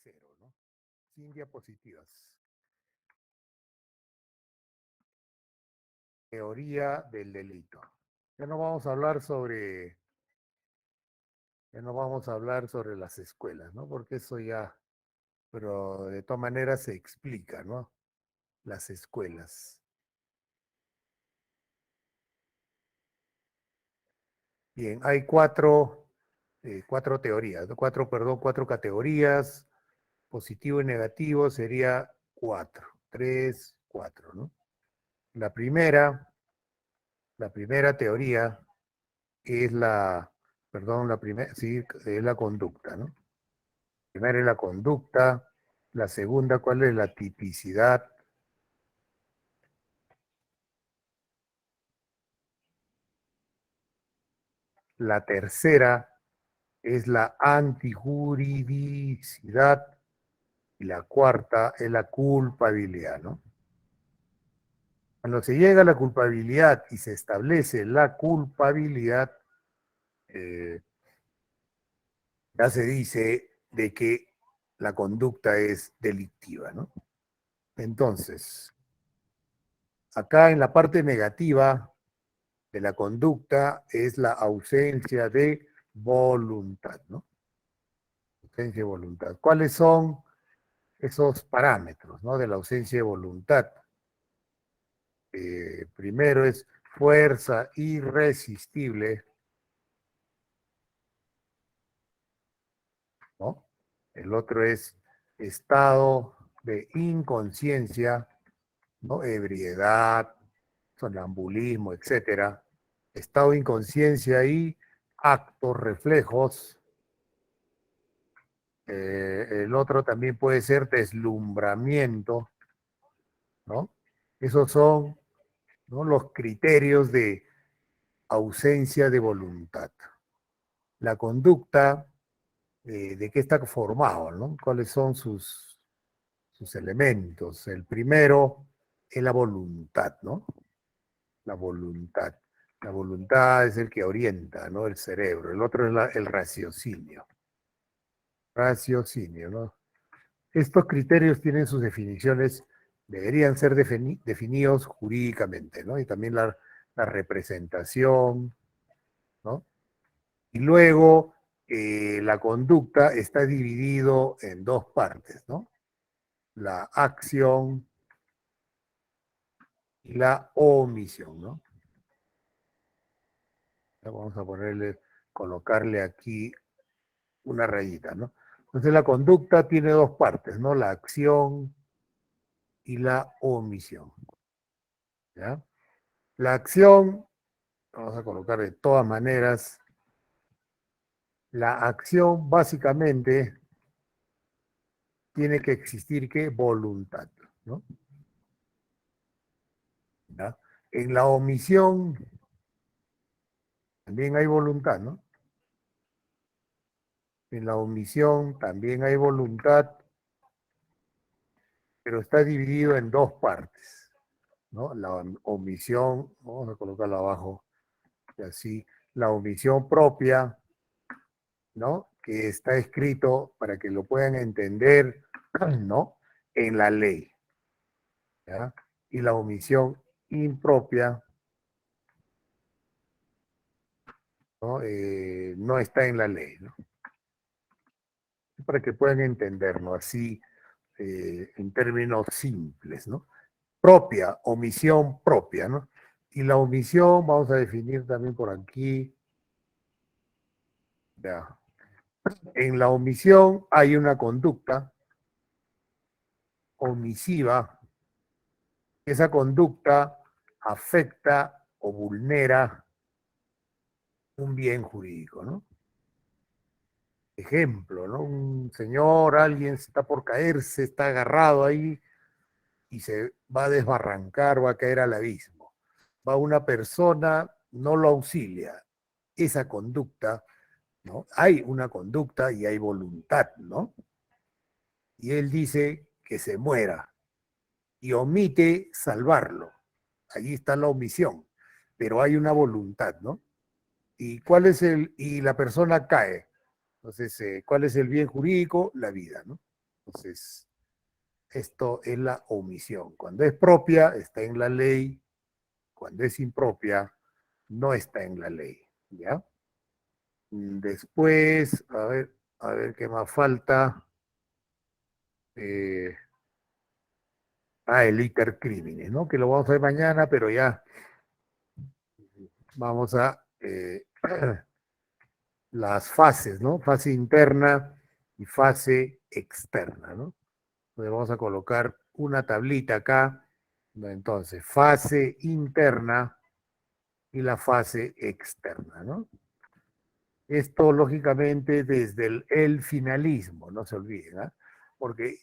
cero, ¿no? Sin diapositivas. Teoría del delito. Ya no vamos a hablar sobre, ya no vamos a hablar sobre las escuelas, ¿no? Porque eso ya, pero de todas maneras se explica, ¿no? Las escuelas. Bien, hay cuatro teorías, ¿no? Cuatro categorías. Positivo y negativo sería cuatro, tres, cuatro, ¿no? La primera teoría es sí, es la conducta, ¿no? La primera es la conducta, la segunda, ¿cuál es la tipicidad? La tercera es la antijuridicidad y la cuarta es la culpabilidad, ¿no? Cuando se llega a la culpabilidad y se establece la culpabilidad, eh, ya se dice de que la conducta es delictiva, ¿no? Entonces, acá en la parte negativa de la conducta es la ausencia de voluntad, ¿no? Ausencia de voluntad. ¿Cuáles son esos parámetros, ¿no? De la ausencia de voluntad? Primero es fuerza irresistible, ¿no? El otro es estado de inconsciencia, ¿no? Ebriedad, sonambulismo, etcétera. Estado de inconsciencia y actos, reflejos. El otro también puede ser deslumbramiento, ¿no? Esos son, ¿no?, los criterios de ausencia de voluntad. La conducta, ¿de qué está formado, ¿no? ¿Cuáles son sus elementos? El primero es la voluntad, ¿no? La voluntad. La voluntad es el que orienta, ¿no? El cerebro. El otro es el raciocinio. Raciocinio, ¿no? Estos criterios tienen sus definiciones, deberían ser definidos jurídicamente, ¿no? Y también la representación, ¿no? Y luego la conducta está dividido en dos partes, ¿no? La acción y la omisión, ¿no? Vamos a colocarle aquí una rayita, ¿no? Entonces la conducta tiene dos partes, ¿no? La acción y la omisión, ¿ya? La acción, vamos a colocar de todas maneras, la acción básicamente tiene que existir, ¿qué? Voluntad, ¿no? ¿Ya? En la omisión también hay voluntad, ¿no? En la omisión también hay voluntad, pero está dividido en dos partes, ¿no? La omisión, vamos a colocarla abajo, y así, la omisión propia, ¿no? Que está escrito para que lo puedan entender, ¿no? En la ley, ¿ya? Y la omisión impropia, ¿no? No está en la ley, ¿no? Para que puedan entenderlo así, en términos simples, ¿no? Propia, omisión propia, ¿no? Y la omisión, vamos a definir también por aquí, ya. En la omisión hay una conducta omisiva. Esa conducta afecta o vulnera un bien jurídico, ¿no? Ejemplo, ¿no? Un señor, alguien está por caerse, está agarrado ahí y se va a desbarrancar, va a caer al abismo. Va una persona, no lo auxilia. Esa conducta, ¿no? Hay una conducta y hay voluntad, ¿no? Y él dice que se muera y omite salvarlo. Allí está la omisión, pero hay una voluntad, ¿no? Y la persona cae. Entonces, ¿cuál es el bien jurídico? La vida, ¿no? Entonces, esto es la omisión. Cuando es propia, está en la ley. Cuando es impropia, no está en la ley. ¿Ya? Después, a ver qué más falta. Eh, el iter criminis, ¿no? Que lo vamos a ver mañana, pero ya vamos a las fases, ¿no? Fase interna y fase externa, ¿no? Entonces vamos a colocar una tablita acá. Entonces, fase interna y la fase externa, ¿no? Esto, lógicamente, desde el finalismo, no se olviden, ¿eh? Porque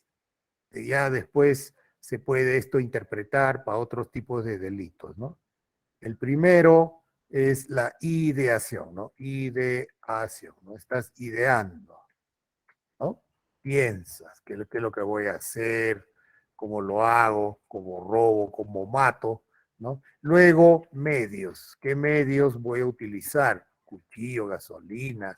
ya después se puede esto interpretar para otros tipos de delitos, ¿no? El primero es la ideación, ¿no? Ideación, ¿no? Estás ideando, ¿no? Piensas qué es lo que voy a hacer, cómo lo hago, cómo robo, cómo mato, ¿no? Luego, medios. ¿Qué medios voy a utilizar? Cuchillo, gasolina,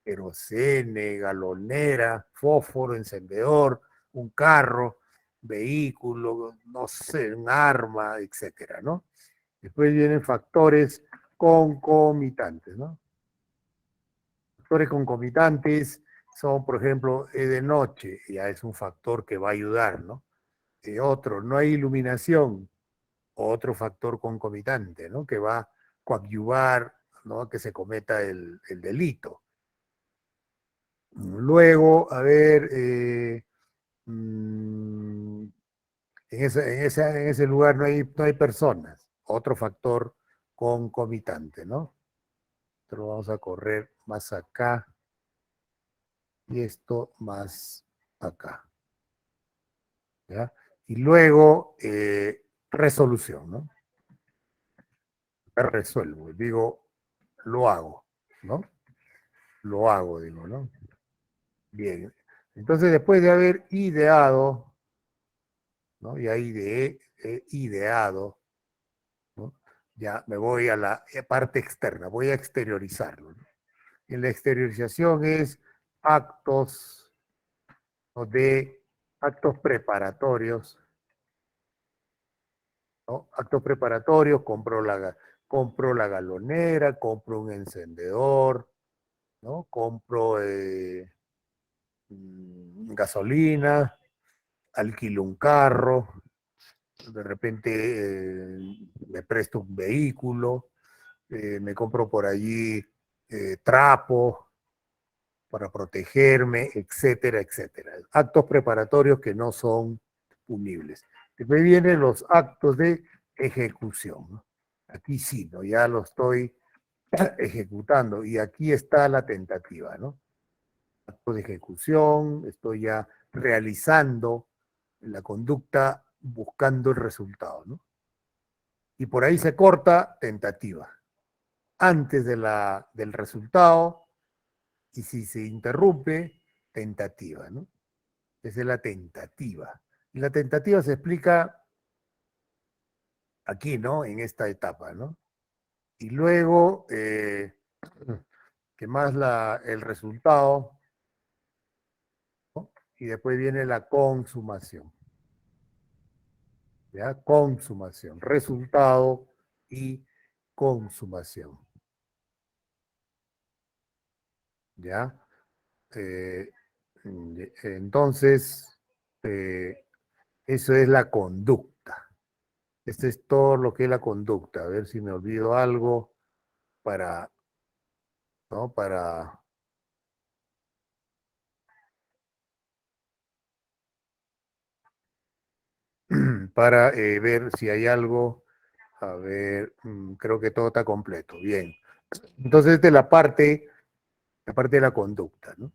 querosene, galonera, fósforo, encendedor, un carro, vehículo, no sé, un arma, etcétera, ¿no? Después vienen factores concomitantes, ¿no? Factores concomitantes son, por ejemplo, de noche, ya es un factor que va a ayudar, ¿no? Otro, no hay iluminación, otro factor concomitante, ¿no? Que va a coadyuvar, ¿no? Que se cometa el delito. Luego, a ver, en ese lugar no hay personas, otro factor concomitante, ¿no? Lo vamos a correr más acá y esto más acá, ¿ya? Y luego, resolución, ¿no? Resuelvo, digo, lo hago, ¿no? Lo hago, digo, ¿no? Bien. Entonces, después de haber ideado, ¿no? Ya ideado, ¿no? Ya me voy a la parte externa, voy a exteriorizarlo, ¿no? Y la exteriorización es actos, ¿no? De actos preparatorios, ¿no? Actos preparatorios, compro la galonera, compro un encendedor, ¿no? Compro gasolina, alquilo un carro, de repente me presto un vehículo, me compro por allí trapo para protegerme, etcétera, etcétera. Actos preparatorios que no son punibles. Después vienen los actos de ejecución, ¿no? Aquí sí, ¿no? Ya lo estoy ejecutando y aquí está la tentativa, ¿no? Acto de ejecución, estoy ya realizando la conducta buscando el resultado, ¿no? Y por ahí se corta tentativa. Antes del resultado, y si se interrumpe, tentativa, ¿no? Esa es la tentativa. Y la tentativa se explica aquí, ¿no? En esta etapa, ¿no? Y luego, que más el resultado, ¿no? Y después viene la consumación, ¿ya? Consumación, resultado y consumación, ¿ya? Eh, entonces, eso es la conducta. Este es todo lo que es la conducta. A ver si me olvido algo para, ¿no? Para ver si hay algo. A ver, creo que todo está completo. Bien. Entonces, esta es la parte de la conducta, ¿no?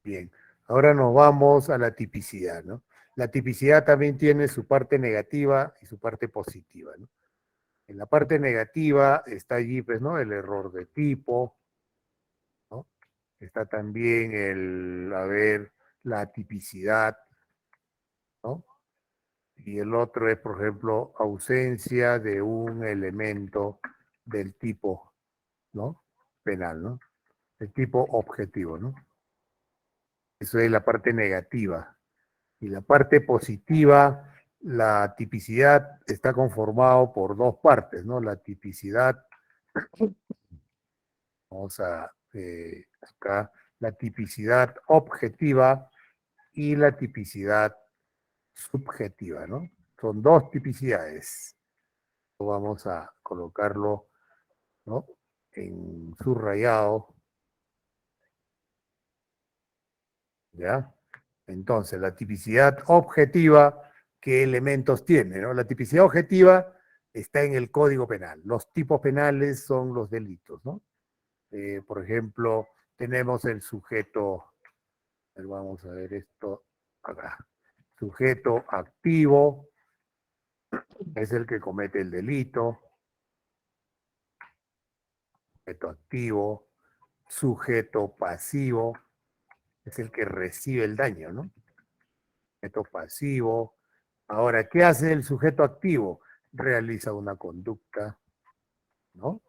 Bien. Ahora nos vamos a la tipicidad, ¿no? La tipicidad también tiene su parte negativa y su parte positiva, ¿no? En la parte negativa está allí, pues, ¿no? El error de tipo, ¿no? Está también a ver, la tipicidad, ¿no? Y el otro es, por ejemplo, ausencia de un elemento del tipo, ¿no? Penal, ¿no? El tipo objetivo, ¿no? Eso es la parte negativa. Y la parte positiva, la tipicidad está conformado por dos partes, ¿no? La tipicidad, vamos a acá, la tipicidad objetiva y la tipicidad subjetiva, ¿no? Son dos tipicidades. Vamos a colocarlo, ¿no? En subrayado, ¿ya? Entonces, la tipicidad objetiva, ¿qué elementos tiene, no? La tipicidad objetiva está en el Código Penal. Los tipos penales son los delitos, ¿no? Por ejemplo, tenemos el sujeto, vamos a ver esto acá. Sujeto activo es el que comete el delito. Sujeto activo. Sujeto pasivo es el que recibe el daño, ¿no? Sujeto pasivo. Ahora, ¿qué hace el sujeto activo? Realiza una conducta, ¿no?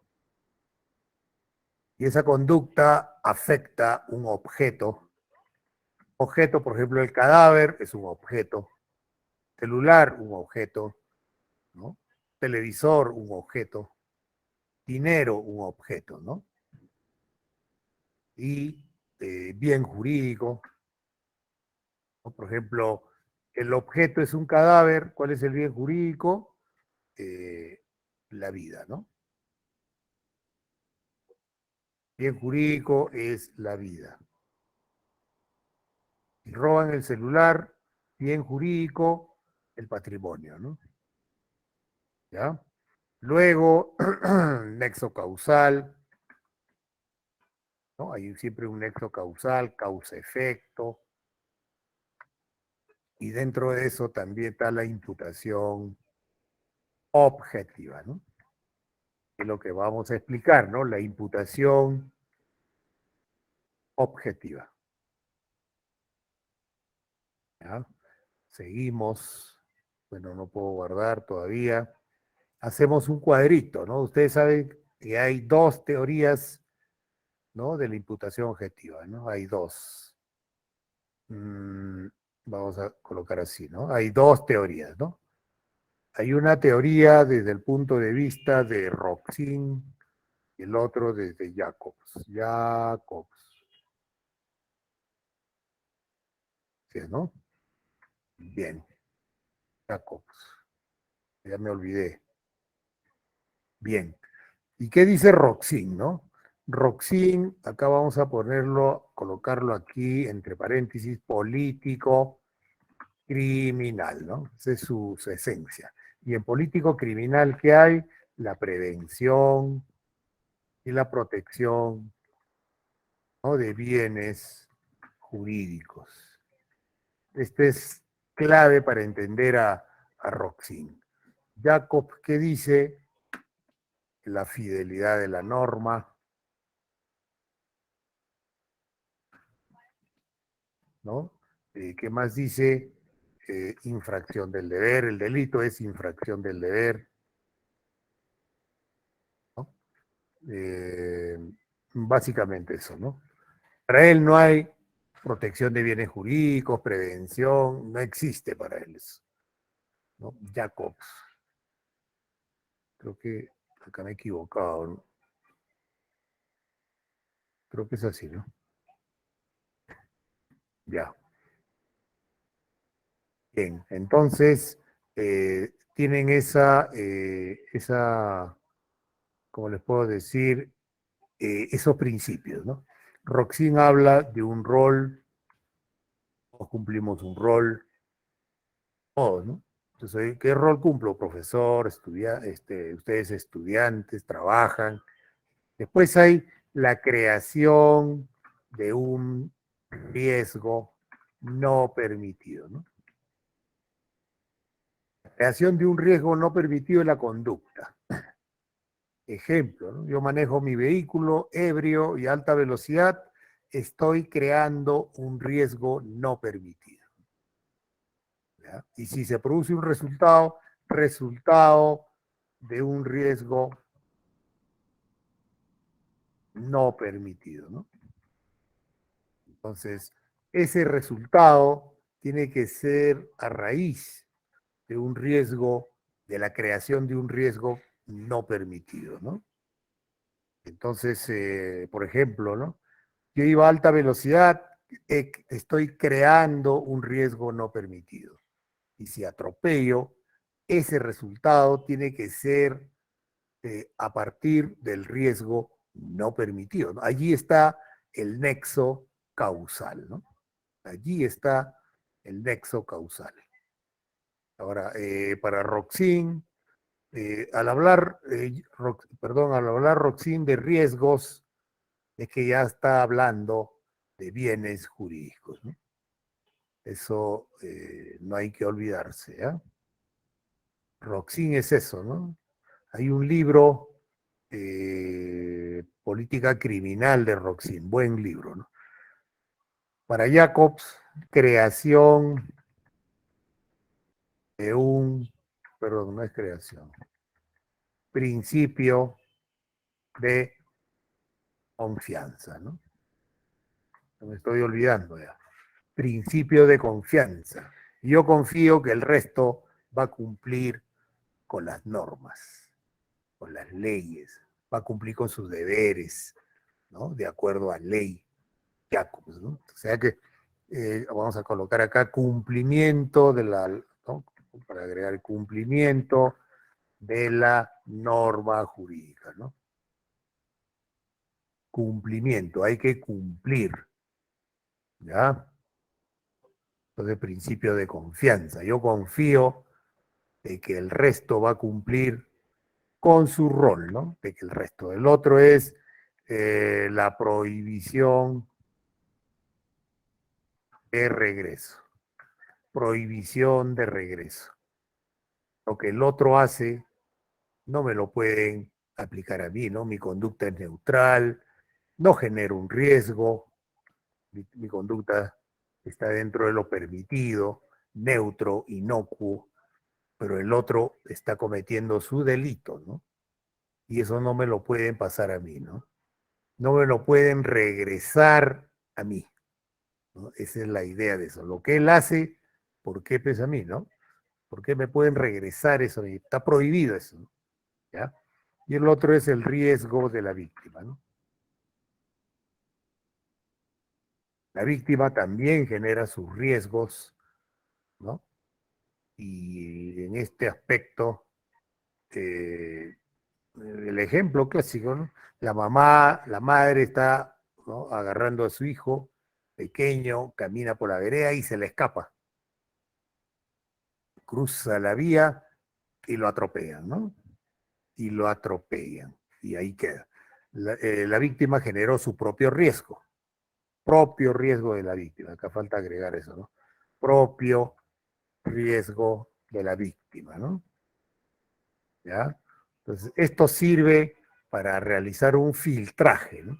Y esa conducta afecta un objeto. Objeto, por ejemplo, el cadáver es un objeto. Celular, un objeto, ¿no? Televisor, un objeto. Dinero, un objeto, ¿no? Y bien jurídico, ¿no? Por ejemplo, el objeto es un cadáver, ¿cuál es el bien jurídico? La vida, ¿no? Bien jurídico es la vida. Si roban el celular, bien jurídico, el patrimonio, ¿no? ¿Ya? Luego, nexo causal, ¿no? Hay siempre un nexo causal, causa-efecto, y dentro de eso también está la imputación objetiva, ¿no? Es lo que vamos a explicar, ¿no? La imputación objetiva. ¿Ya? Seguimos. Bueno, no puedo guardar todavía. Hacemos un cuadrito, ¿no? Ustedes saben que hay dos teorías, ¿no? De la imputación objetiva, ¿no? Hay dos. Vamos a colocar así, ¿no? Hay dos teorías, ¿no? Hay una teoría desde el punto de vista de Roxin y el otro desde Jacobs. ¿Sí, no? Bien, Jacobs. Ya me olvidé. Bien. ¿Y qué dice Roxin, no? Roxin, acá vamos a ponerlo, colocarlo aquí entre paréntesis, político criminal, ¿no? Esa es su esencia. Y en político criminal, ¿qué hay? La prevención y la protección, ¿no? De bienes jurídicos. Este es clave para entender a Roxin. Jacob, ¿qué dice? La fidelidad de la norma, ¿no? ¿Qué más dice? Infracción del deber, el delito es infracción del deber, ¿no? Eh, básicamente eso, ¿no? Para él no hay protección de bienes jurídicos, prevención, no existe para él eso, ¿no? Jacobs, creo que acá me he equivocado, ¿no? Creo que es así, ¿no? Ya. Bien, entonces tienen ¿cómo les puedo decir? Esos principios, ¿no? Roxin habla de un rol, o cumplimos un rol, todos, ¿no? Entonces, ¿qué rol cumplo? Profesor, ustedes estudiantes, trabajan. Después hay la creación de un riesgo no permitido, ¿no? La creación de un riesgo no permitido es la conducta. Ejemplo, ¿no? Yo manejo mi vehículo ebrio y a alta velocidad, estoy creando un riesgo no permitido. ¿Ya? Y si se produce un resultado de un riesgo no permitido, ¿no? Entonces, ese resultado tiene que ser a raíz de un riesgo, de la creación de un riesgo no permitido, ¿no? Entonces, por ejemplo, ¿no? Yo iba a alta velocidad, estoy creando un riesgo no permitido. Y si atropello, ese resultado tiene que ser a partir del riesgo no permitido, ¿no? Allí está el nexo causal, ¿no? Allí está el nexo causal. Ahora, para Roxin, al hablar Roxin de riesgos, es que ya está hablando de bienes jurídicos, ¿no? Eso no hay que olvidarse, ¿eh? Roxin es eso, ¿no? Hay un libro, Política Criminal de Roxin, buen libro, ¿no? Para Jacobs, creación de un, perdón, no es creación, principio de confianza, ¿no? Me estoy olvidando ya. Principio de confianza. Yo confío que el resto va a cumplir con las normas, con las leyes, va a cumplir con sus deberes, ¿no? De acuerdo a ley. Jacobs, ¿no? O sea que vamos a colocar acá cumplimiento de la, ¿no? Para agregar cumplimiento de la norma jurídica, ¿no? Cumplimiento, hay que cumplir, ¿ya? Entonces, principio de confianza. Yo confío de que el resto va a cumplir con su rol, ¿no? De que el resto. El otro es la prohibición de regreso. Prohibición de regreso. Lo que el otro hace no me lo pueden aplicar a mí, ¿no? Mi conducta es neutral, no genero un riesgo, mi conducta está dentro de lo permitido, neutro, inocuo, pero el otro está cometiendo su delito, ¿no? Y eso no me lo pueden pasar a mí, ¿no? No me lo pueden regresar a mí, ¿no? Esa es la idea de eso. Lo que él hace, ¿por qué pesa a mí, no? ¿Por qué me pueden regresar eso? Está prohibido eso, ¿no? ¿Ya? Y el otro es el riesgo de la víctima, ¿no? La víctima también genera sus riesgos, ¿no? Y en este aspecto, eh, el ejemplo clásico, ¿no? La mamá, la madre está, ¿no? Agarrando a su hijo pequeño, camina por la vereda y se le escapa. Cruza la vía y lo atropellan, ¿no? Y lo atropellan. Y ahí queda. La víctima generó su propio riesgo de la víctima. Acá falta agregar eso, ¿no? Propio riesgo de la víctima, ¿no? ¿Ya? Entonces, esto sirve para realizar un filtraje, ¿no?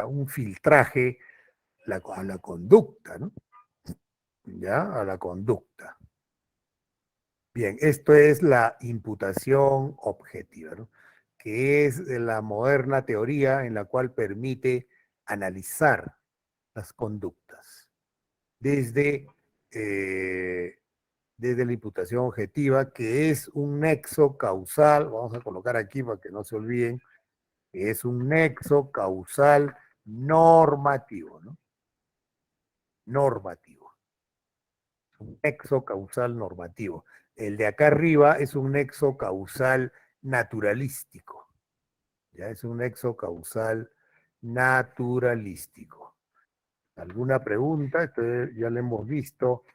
Un filtraje a la conducta, ¿no? ¿Ya? A la conducta. Bien, esto es la imputación objetiva, ¿no? Que es la moderna teoría en la cual permite analizar las conductas desde desde la imputación objetiva, que es un nexo causal, vamos a colocar aquí para que no se olviden, que es un nexo causal normativo, ¿no? Normativo. Un nexo causal normativo. El de acá arriba es un nexo causal naturalístico. Ya es un nexo causal naturalístico. ¿Alguna pregunta? Esto ya lo hemos visto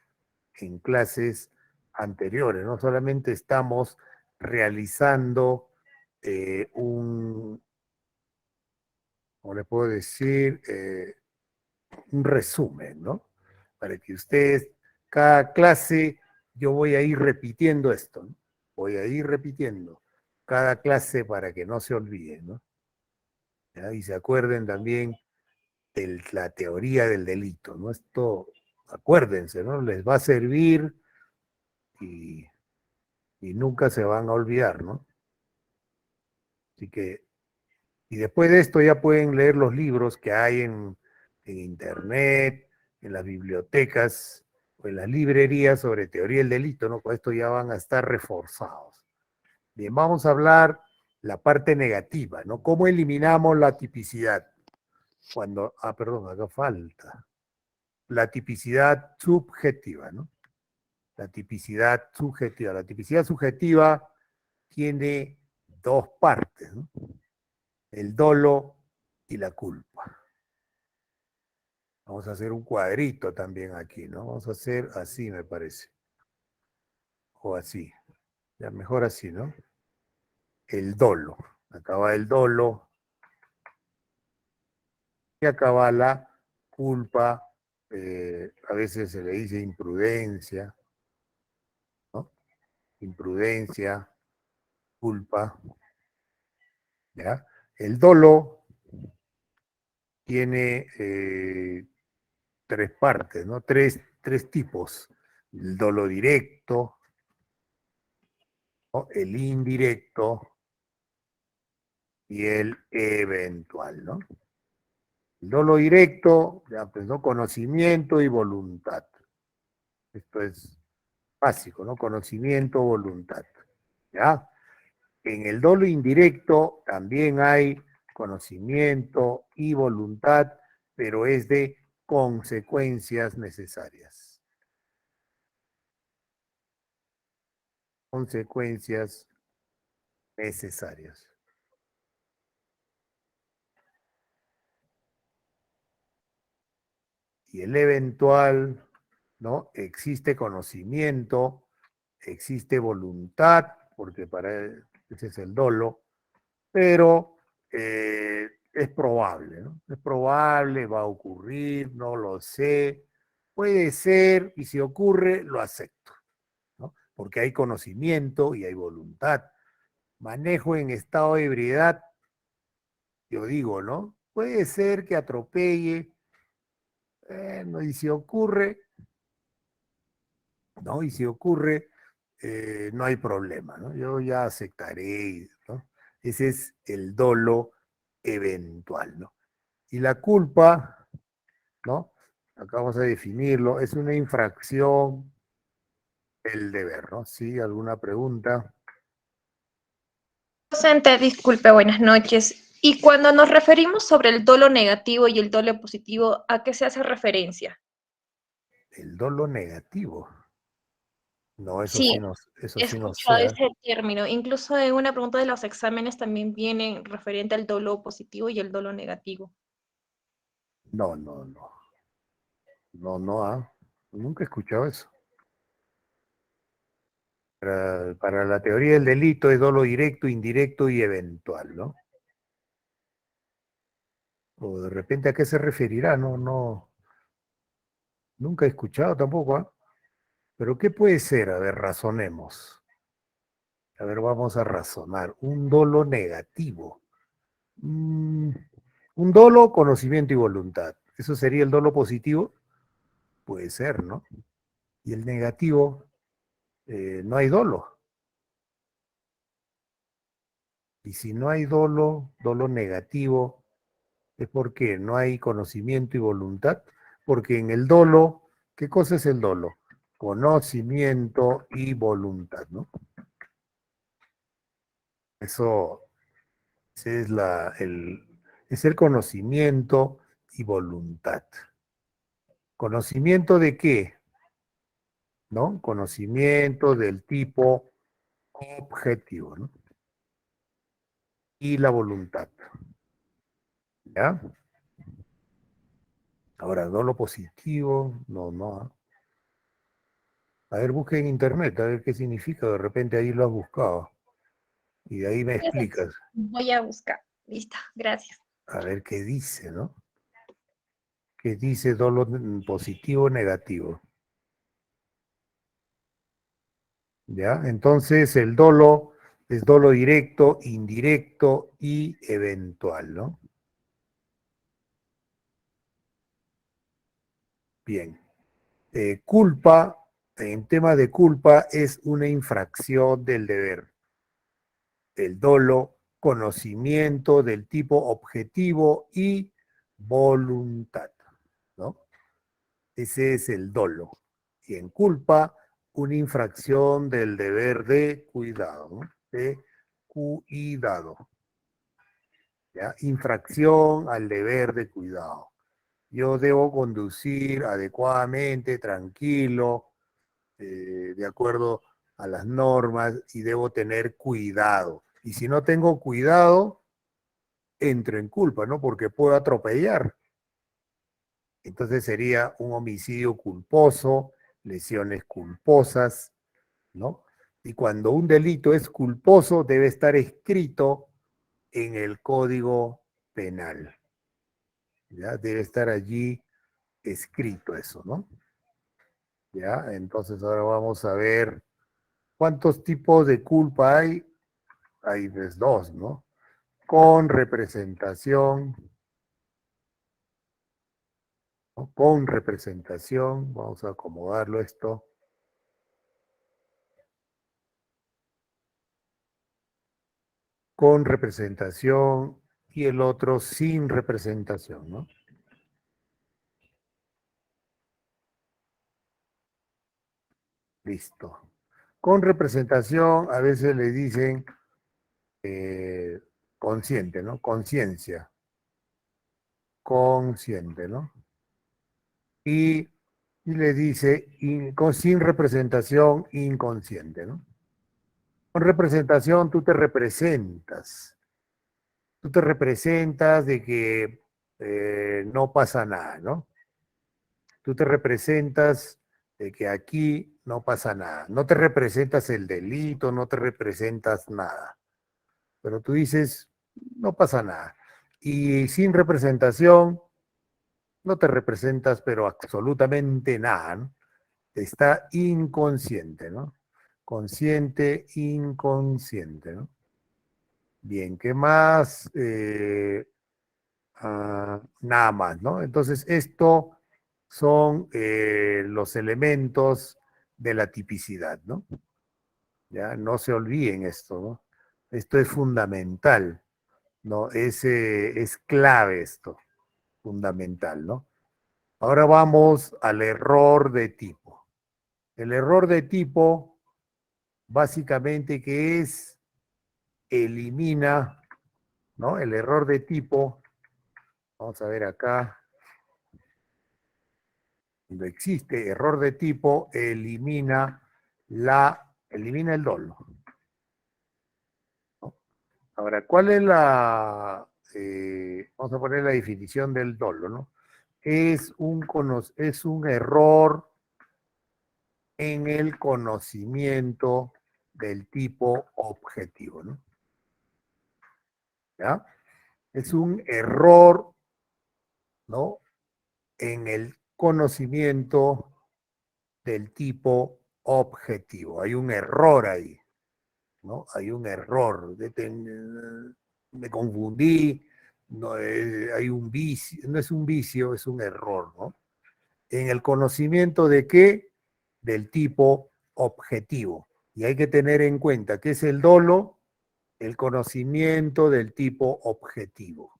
en clases anteriores. No solamente estamos realizando ¿cómo le puedo decir? Un resumen, ¿no? Para que ustedes, cada clase, yo voy a ir repitiendo esto, ¿no? Voy a ir repitiendo cada clase para que no se olviden, ¿no? ¿Ya? Y se acuerden también de la teoría del delito, ¿no? Esto, acuérdense, ¿no? Les va a servir y nunca se van a olvidar, ¿no? Así que, y después de esto ya pueden leer los libros que hay en internet, en las bibliotecas o en las librerías sobre teoría del delito, ¿no? Con esto ya van a estar reforzados. Bien, vamos a hablar la parte negativa, ¿no? ¿Cómo eliminamos la tipicidad? Cuando, perdón, acá falta. La tipicidad subjetiva, ¿no? La tipicidad subjetiva. La tipicidad subjetiva tiene dos partes, ¿no? El dolo y la culpa. Vamos a hacer un cuadrito también aquí, ¿no? Vamos a hacer así, me parece. O así. Ya mejor así, ¿no? El dolo. Acaba el dolo. Y acaba la culpa. A veces se le dice imprudencia, ¿no? Imprudencia, culpa. ¿Ya? El dolo tiene tres partes, ¿no? Tres tipos. El dolo directo, ¿no? El indirecto y el eventual, ¿no? El dolo directo, ya pues, ¿no? Conocimiento y voluntad. Esto es básico, ¿no? Conocimiento, voluntad. ¿Ya? En el dolo indirecto también hay conocimiento y voluntad, pero es de consecuencias necesarias. Consecuencias necesarias. Y el eventual, ¿no? Existe conocimiento, existe voluntad, porque para ese es el dolo, pero es probable, ¿no? Es probable, va a ocurrir, no lo sé, puede ser, y si ocurre, lo acepto, ¿no? Porque hay conocimiento y hay voluntad. Manejo en estado de ebriedad, yo digo, ¿no? Puede ser que atropelle, y si ocurre, ¿no? Y si ocurre, no hay problema, ¿no? Yo ya aceptaré, ¿no? Ese es el dolo eventual, ¿no? Y la culpa, ¿no? Acá vamos a definirlo, es una infracción del deber, ¿no? ¿Sí? ¿Alguna pregunta? Docente, disculpe, buenas noches. Y cuando nos referimos sobre el dolo negativo y el dolo positivo, ¿a qué se hace referencia? El dolo negativo. No, Sí, eso he sí no sé, escuchado ¿eh? ese término. Incluso en una pregunta de los exámenes también viene referente al dolo positivo y el dolo negativo. No, no, no. No, no, nunca he escuchado eso. Para la teoría del delito es dolo directo, indirecto y eventual, ¿no? O de repente a qué se referirá, no, no, nunca he escuchado tampoco, ¿ah? Pero ¿qué puede ser? A ver, razonemos. A ver, vamos a razonar. Un dolo negativo. Un dolo, conocimiento y voluntad. ¿Eso sería el dolo positivo? Puede ser, ¿no? Y el negativo, no hay dolo. Y si no hay dolo, dolo negativo, es porque no hay conocimiento y voluntad. Porque en el dolo, ¿qué cosa es el dolo? Conocimiento y voluntad, ¿no? Eso ese es es el conocimiento y voluntad. ¿Conocimiento de qué? ¿No? Conocimiento del tipo objetivo, ¿no? Y la voluntad, ¿ya? Ahora, no lo positivo, no, no. A ver, busque en internet, a ver qué significa, de repente ahí lo has buscado. Y de ahí me Gracias. explicas, Voy a buscar. Listo, gracias. a ver qué dice, ¿no? ¿Qué dice dolo positivo o negativo? ¿Ya? Entonces el dolo es dolo directo, indirecto y eventual, ¿no? Bien. Culpa, en tema de culpa, es una infracción del deber. El dolo, conocimiento del tipo objetivo y voluntad, ¿no? Ese es el dolo. Y en culpa, una infracción del deber de cuidado, ¿no? De cuidado. ¿Ya? Infracción al deber de cuidado. Yo debo conducir adecuadamente, tranquilo, de acuerdo a las normas y debo tener cuidado. Y si no tengo cuidado, entro en culpa, ¿no? Porque puedo atropellar. Entonces sería un homicidio culposo, lesiones culposas, ¿no? Y cuando un delito es culposo, debe estar escrito en el Código Penal. ¿Ya? Debe estar allí escrito eso, ¿no? ¿Ya? Entonces ahora vamos a ver cuántos tipos de culpa hay. Hay pues dos, ¿no? Con representación, ¿no? Con representación, vamos a acomodarlo esto. Con representación y el otro sin representación, ¿no? Listo. Con representación a veces le dicen consciente, ¿no? Conciencia, consciente, ¿no? Y le dice sin representación inconsciente, ¿no? Con representación tú te representas de que no pasa nada, ¿no? Tú te representas de que aquí no pasa nada. No te representas el delito, no te representas nada. Pero tú dices, no pasa nada. Y sin representación, no te representas, pero absolutamente nada, ¿no? Está inconsciente, ¿no? Consciente, inconsciente, ¿no? Bien, ¿qué más? Nada más, ¿no? Entonces, esto son los elementos de la tipicidad, ¿no? Ya, no se olviden esto, ¿no? Esto es fundamental, ¿no? Es clave esto, fundamental, ¿no? Ahora vamos al error de tipo. El error de tipo, básicamente, que es, elimina, ¿no? El error de tipo, vamos a ver acá, cuando existe error de tipo, elimina el dolo, ¿no? Ahora, ¿cuál es vamos a poner la definición del dolo, ¿no? Es un error en el conocimiento del tipo objetivo, ¿no? ¿Ya? Es un error, ¿no? En el conocimiento del tipo objetivo. Hay un error ahí, ¿no? Hay un error. Me confundí, no, hay un vicio, no es un vicio, es un error, ¿no? En el conocimiento de qué? Del tipo objetivo. Y hay que tener en cuenta que es el dolo, el conocimiento del tipo objetivo.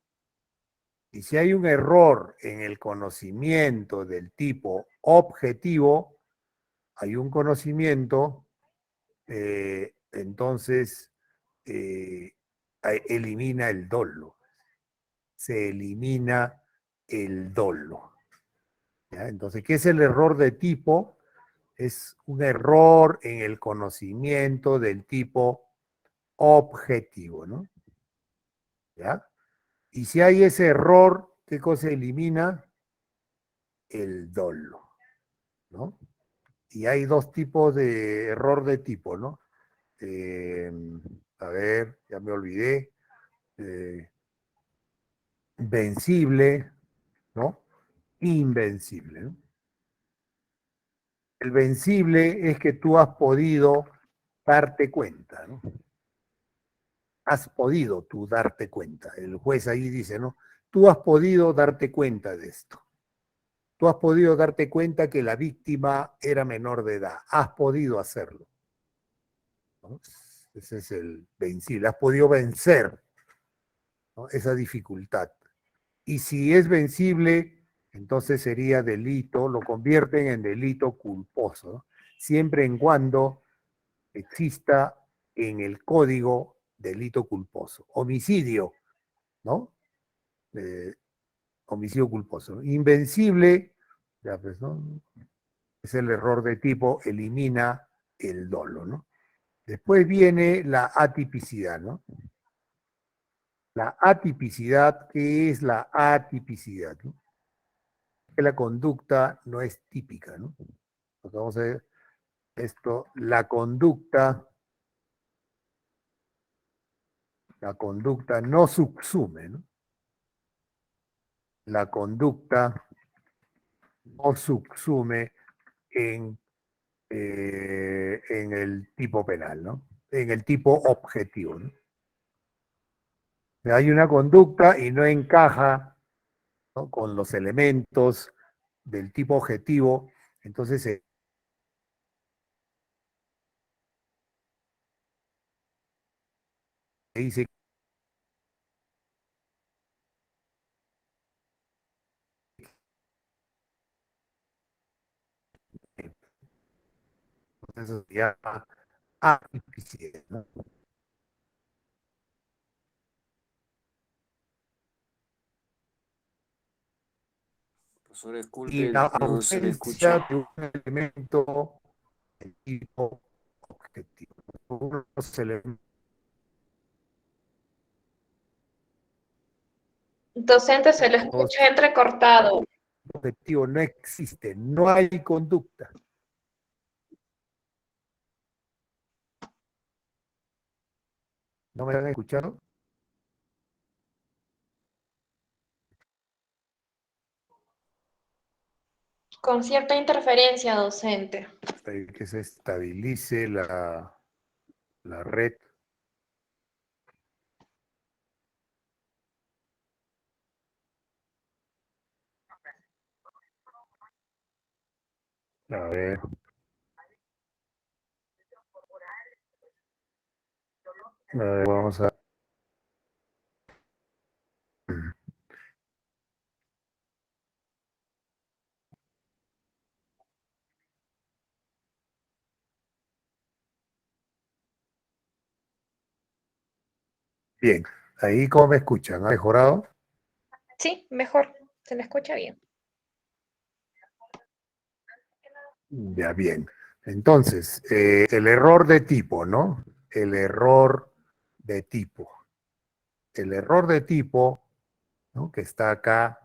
Y si hay un error en el conocimiento del tipo objetivo, hay un conocimiento, entonces eh, elimina el dolo. Se elimina el dolo. ¿Ya? Entonces, ¿qué es el error de tipo? Es un error en el conocimiento del tipo objetivo, ¿no? ¿Ya? Y si hay ese error, ¿qué cosa elimina? El dolo, ¿no? Y hay dos tipos de error de tipo, ¿no? Eh, a ver, ya me olvidé. Eh, Vencible, ¿no? Invencible, ¿no? El vencible es que tú has podido darte cuenta, ¿no? Has podido tú darte cuenta. El juez ahí dice, ¿no? Tú has podido darte cuenta de esto. Tú has podido darte cuenta que la víctima era menor de edad. Has podido hacerlo, ¿no? Ese es el vencible. Has podido vencer, ¿no? Esa dificultad. Y si es vencible, entonces sería delito, lo convierten en delito culposo, ¿no? Siempre en cuando exista en el código delito culposo. Homicidio, ¿no? Homicidio culposo. Invencible, ya pues, ¿no? Es el error de tipo elimina el dolo, ¿no? Después viene la atipicidad, ¿no? La atipicidad, ¿qué es la atipicidad? ¿No? Que la conducta no es típica, ¿no? Entonces vamos a ver esto, la conducta no subsume, ¿no? La conducta no subsume en el tipo penal, ¿no? En el tipo objetivo, ¿no? Hay una conducta y no encaja, ¿no?, con los elementos del tipo objetivo, entonces se dice que eso se llama atipicidad, ¿no? Profesor, Y disculpe, la no se le escucha. ausencia de un elemento de tipo objetivo. Unos elementos Docente, se lo escucha entrecortado. objetivos no existen, no hay conducta. ¿No me han escuchado? Con cierta interferencia, docente. Hasta que se estabilice la red. A ver, vamos a... Bien, ahí cómo me escuchan, ¿ha mejorado? Sí, mejor. Se le escucha bien. Ya, bien. Entonces, el error de tipo, ¿no? El error de tipo. El error de tipo, ¿no?, que está acá,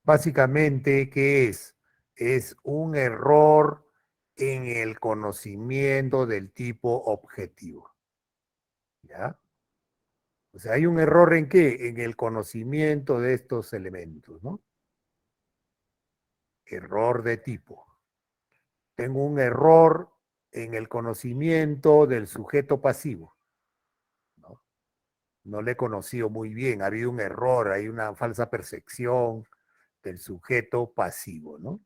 básicamente, ¿qué es? Es un error en el conocimiento del tipo objetivo. ¿Ya? O sea, hay un error ¿en qué? En el conocimiento de estos elementos, ¿no? Error de tipo. Tengo un error en el conocimiento del sujeto pasivo, ¿no? No le he conocido muy bien, ha habido un error, hay una falsa percepción del sujeto pasivo, ¿no?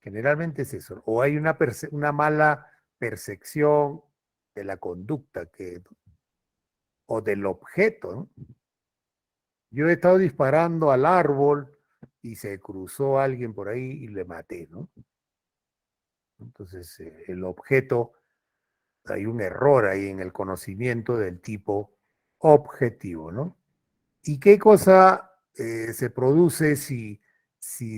Generalmente es eso. O hay una mala percepción de la conducta o del objeto, ¿no? Yo he estado disparando al árbol y se cruzó alguien por ahí y le maté, ¿no? Entonces, el objeto, hay un error ahí en el conocimiento del tipo objetivo, ¿no? ¿Y qué cosa se produce si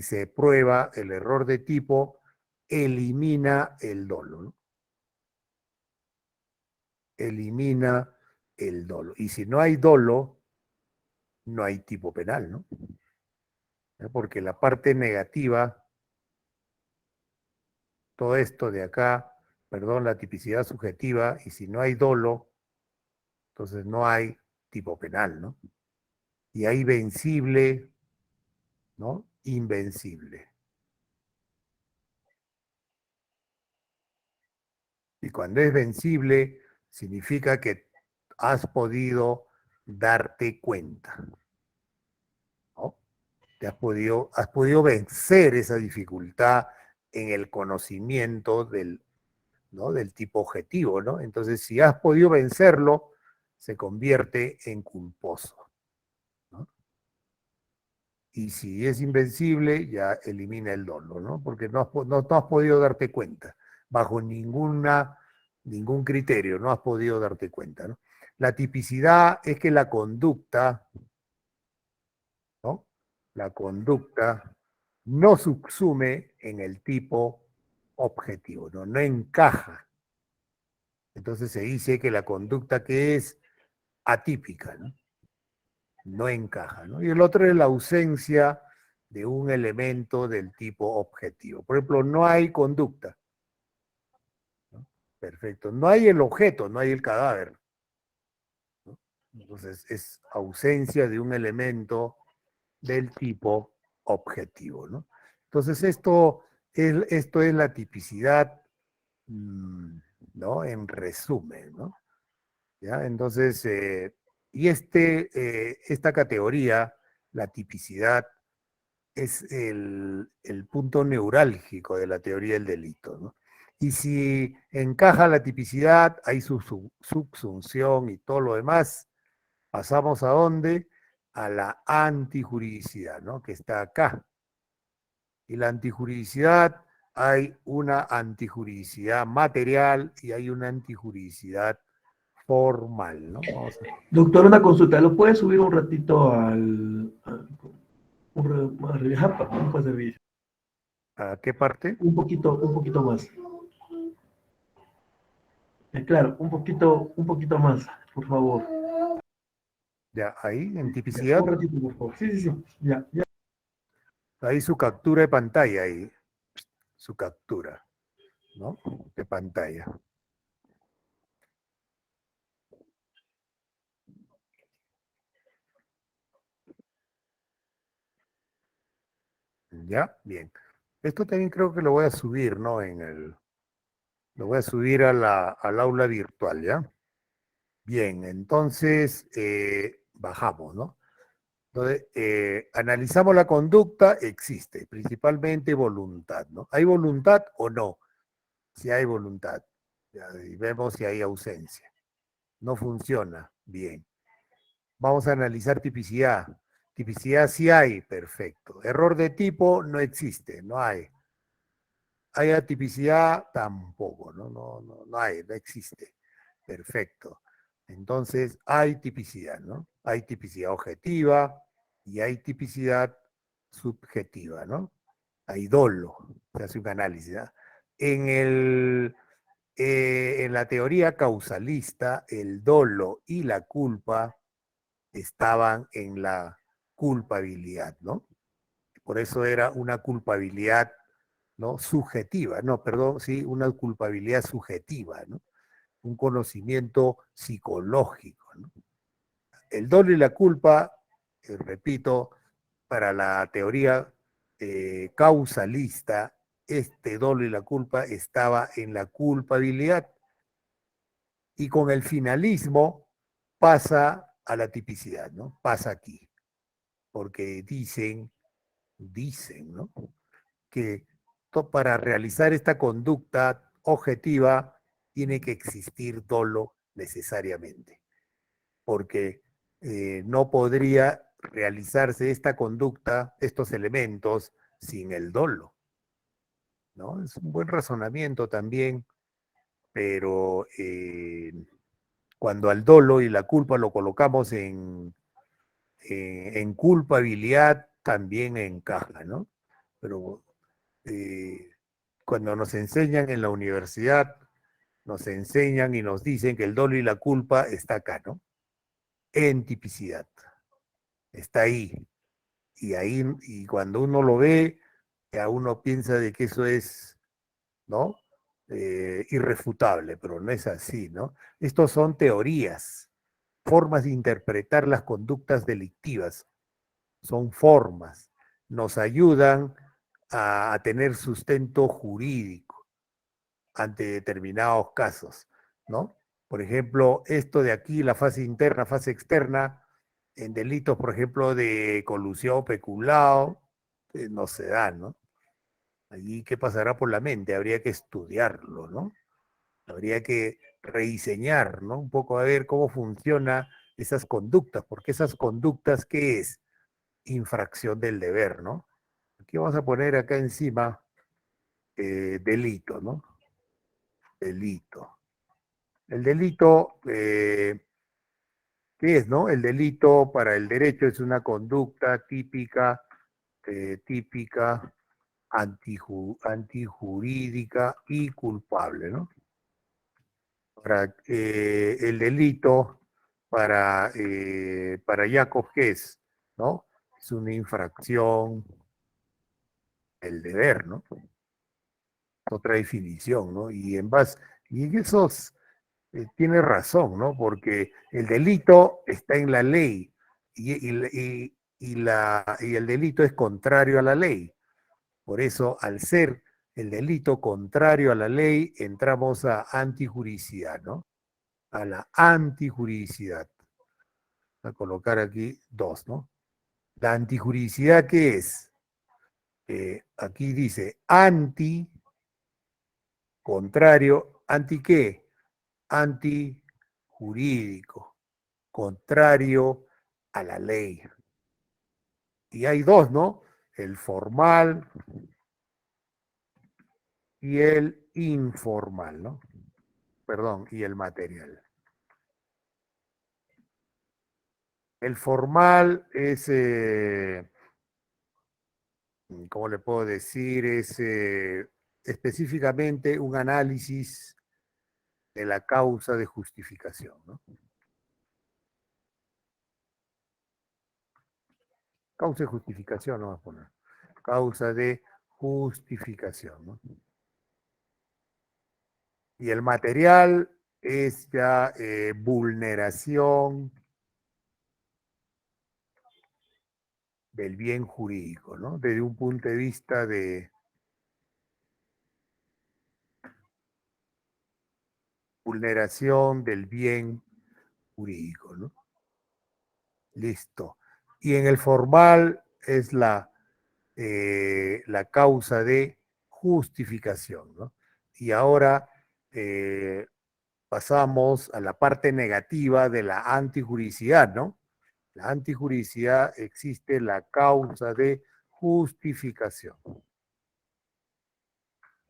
se prueba el error de tipo? Elimina el dolo, ¿no? Elimina el dolo. Y si no hay dolo, no hay tipo penal, ¿no? Porque la parte negativa, todo esto de acá, perdón, la tipicidad subjetiva, y si no hay dolo, entonces no hay tipo penal, ¿no? Y hay vencible, ¿no? Invencible. Y cuando es vencible, significa que has podido darte cuenta, ¿no? Has podido vencer esa dificultad en el conocimiento ¿no?, del tipo objetivo, ¿no? Entonces, si has podido vencerlo, se convierte en culposo, ¿no? Y si es invencible, ya elimina el dolo, ¿no? Porque no has podido darte cuenta, bajo ningún criterio, no has podido darte cuenta, ¿no? La tipicidad es que la conducta, ¿no? La conducta no subsume en el tipo objetivo, ¿no? No encaja. Entonces se dice que la conducta que es atípica, ¿no? No encaja, ¿no? Y el otro es la ausencia de un elemento del tipo objetivo. Por ejemplo, no hay conducta, ¿no? Perfecto. No hay el objeto, no hay el cadáver, ¿no? Entonces es ausencia de un elemento del tipo objetivo, ¿no? Entonces esto es la tipicidad, ¿no? En resumen, ¿no? ¿Ya? Entonces, y esta categoría, la tipicidad, es el punto neurálgico de la teoría del delito, ¿no? Y si encaja la tipicidad, hay su subsunción y todo lo demás, pasamos ¿a dónde? A la antijuridicidad, ¿no? Que está acá. Y la antijuridicidad, hay una antijuridicidad material y hay una antijuridicidad formal, ¿no? Vamos Doctor, una consulta. ¿Lo puedes subir un ratito a revisar un servicio? ¿A qué parte? Un poquito más. Claro, un poquito más, por favor. Ya, ahí, en Ya, tipicidad, un ratito, por favor. Sí, sí, sí. Ya, ya. ahí su captura de pantalla, ahí, su captura, ¿no? De pantalla. Ya, bien. Esto también creo que lo voy a subir, ¿no? Lo voy a subir al aula virtual, ¿ya? Bien, entonces bajamos, ¿no? Entonces, analizamos la conducta, existe, principalmente voluntad, ¿no? ¿Hay voluntad o no? Si hay voluntad, ya, y vemos si hay ausencia. No funciona, bien. Vamos a analizar tipicidad. Tipicidad sí hay, perfecto. Error de tipo no existe, no hay. ¿Hay atipicidad? Tampoco, no hay, no existe. Perfecto. Entonces, hay tipicidad, ¿no? Hay tipicidad objetiva y hay tipicidad subjetiva, ¿no? Hay dolo, se hace un análisis, ¿no? En la teoría causalista, el dolo y la culpa estaban en la culpabilidad, ¿no? Por eso era una culpabilidad, ¿no? Subjetiva, no, perdón, sí, una culpabilidad subjetiva, ¿no? Un conocimiento psicológico, ¿no? El dolo y la culpa, repito, para la teoría causalista, este dolo y la culpa estaba en la culpabilidad. Y con el finalismo pasa a la tipicidad, ¿no? Pasa aquí, porque dicen, ¿no? Que para realizar esta conducta objetiva tiene que existir dolo necesariamente, porque no podría realizarse esta conducta, estos elementos, sin el dolo, ¿no? Es un buen razonamiento también, pero cuando al dolo y la culpa lo colocamos en culpabilidad, también encaja, ¿no? Pero eh, cuando nos enseñan en la universidad, nos enseñan y nos dicen que el dolo y la culpa está acá, ¿no? En tipicidad. Está ahí. Y cuando uno lo ve, ya uno piensa de que eso es, ¿no? Irrefutable, pero no es así, ¿no? Estos son teorías, formas de interpretar las conductas delictivas. Son formas. Nos ayudan a tener sustento jurídico ante determinados casos, ¿no? Por ejemplo, esto de aquí, la fase interna, fase externa, en delitos, por ejemplo, de colusión, peculado, no se da, ¿no? Allí, ¿qué pasará por la mente? Habría que estudiarlo, ¿no? Habría que rediseñar, ¿no? Un poco a ver cómo funcionan esas conductas, porque esas conductas, ¿qué es? infracción del deber, ¿no? Aquí vamos a poner acá encima delito, ¿no? Delito. El delito, ¿qué es, no? El delito para el derecho es una conducta típica, antijurídica y culpable, ¿no? Ahora, el delito para Jacob, ¿qué es? ¿No? Es una infracción del deber, ¿no? Otra definición, ¿no? Y en esos tiene razón, ¿no? Porque el delito está en la ley y el delito es contrario a la ley. Por eso, al ser el delito contrario a la ley, entramos a antijuricidad, ¿no? A la antijuricidad. Voy a colocar aquí dos, ¿no? La antijuricidad, ¿qué es? Aquí dice anti, contrario, ¿anti qué? Antijurídico, contrario a la ley. Y hay dos, ¿no? El formal y el informal, ¿no? Perdón, y el material. El formal es, ¿cómo le puedo decir? Es específicamente un análisis de la causa de justificación, ¿no? Causa de justificación, no vamos a poner. Causa de justificación, ¿no? Y el material es ya vulneración del bien jurídico, ¿no? Desde un punto de vista de vulneración del bien jurídico, ¿no? Listo. Y en el formal es la causa de justificación, ¿no? Y ahora pasamos a la parte negativa de la antijuricidad, ¿no? La antijuricidad existe la causa de justificación.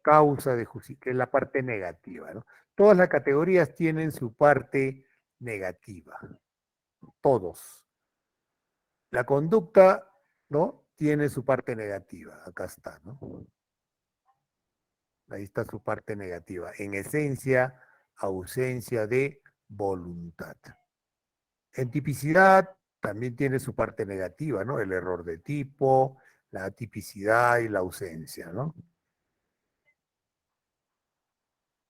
Causa de justificación, que es la parte negativa, ¿no? Todas las categorías tienen su parte negativa. Todos. La conducta, ¿no? Tiene su parte negativa. Acá está, ¿no? Ahí está su parte negativa. En esencia, ausencia de voluntad. En tipicidad también tiene su parte negativa, ¿no? El error de tipo, la atipicidad y la ausencia, ¿no?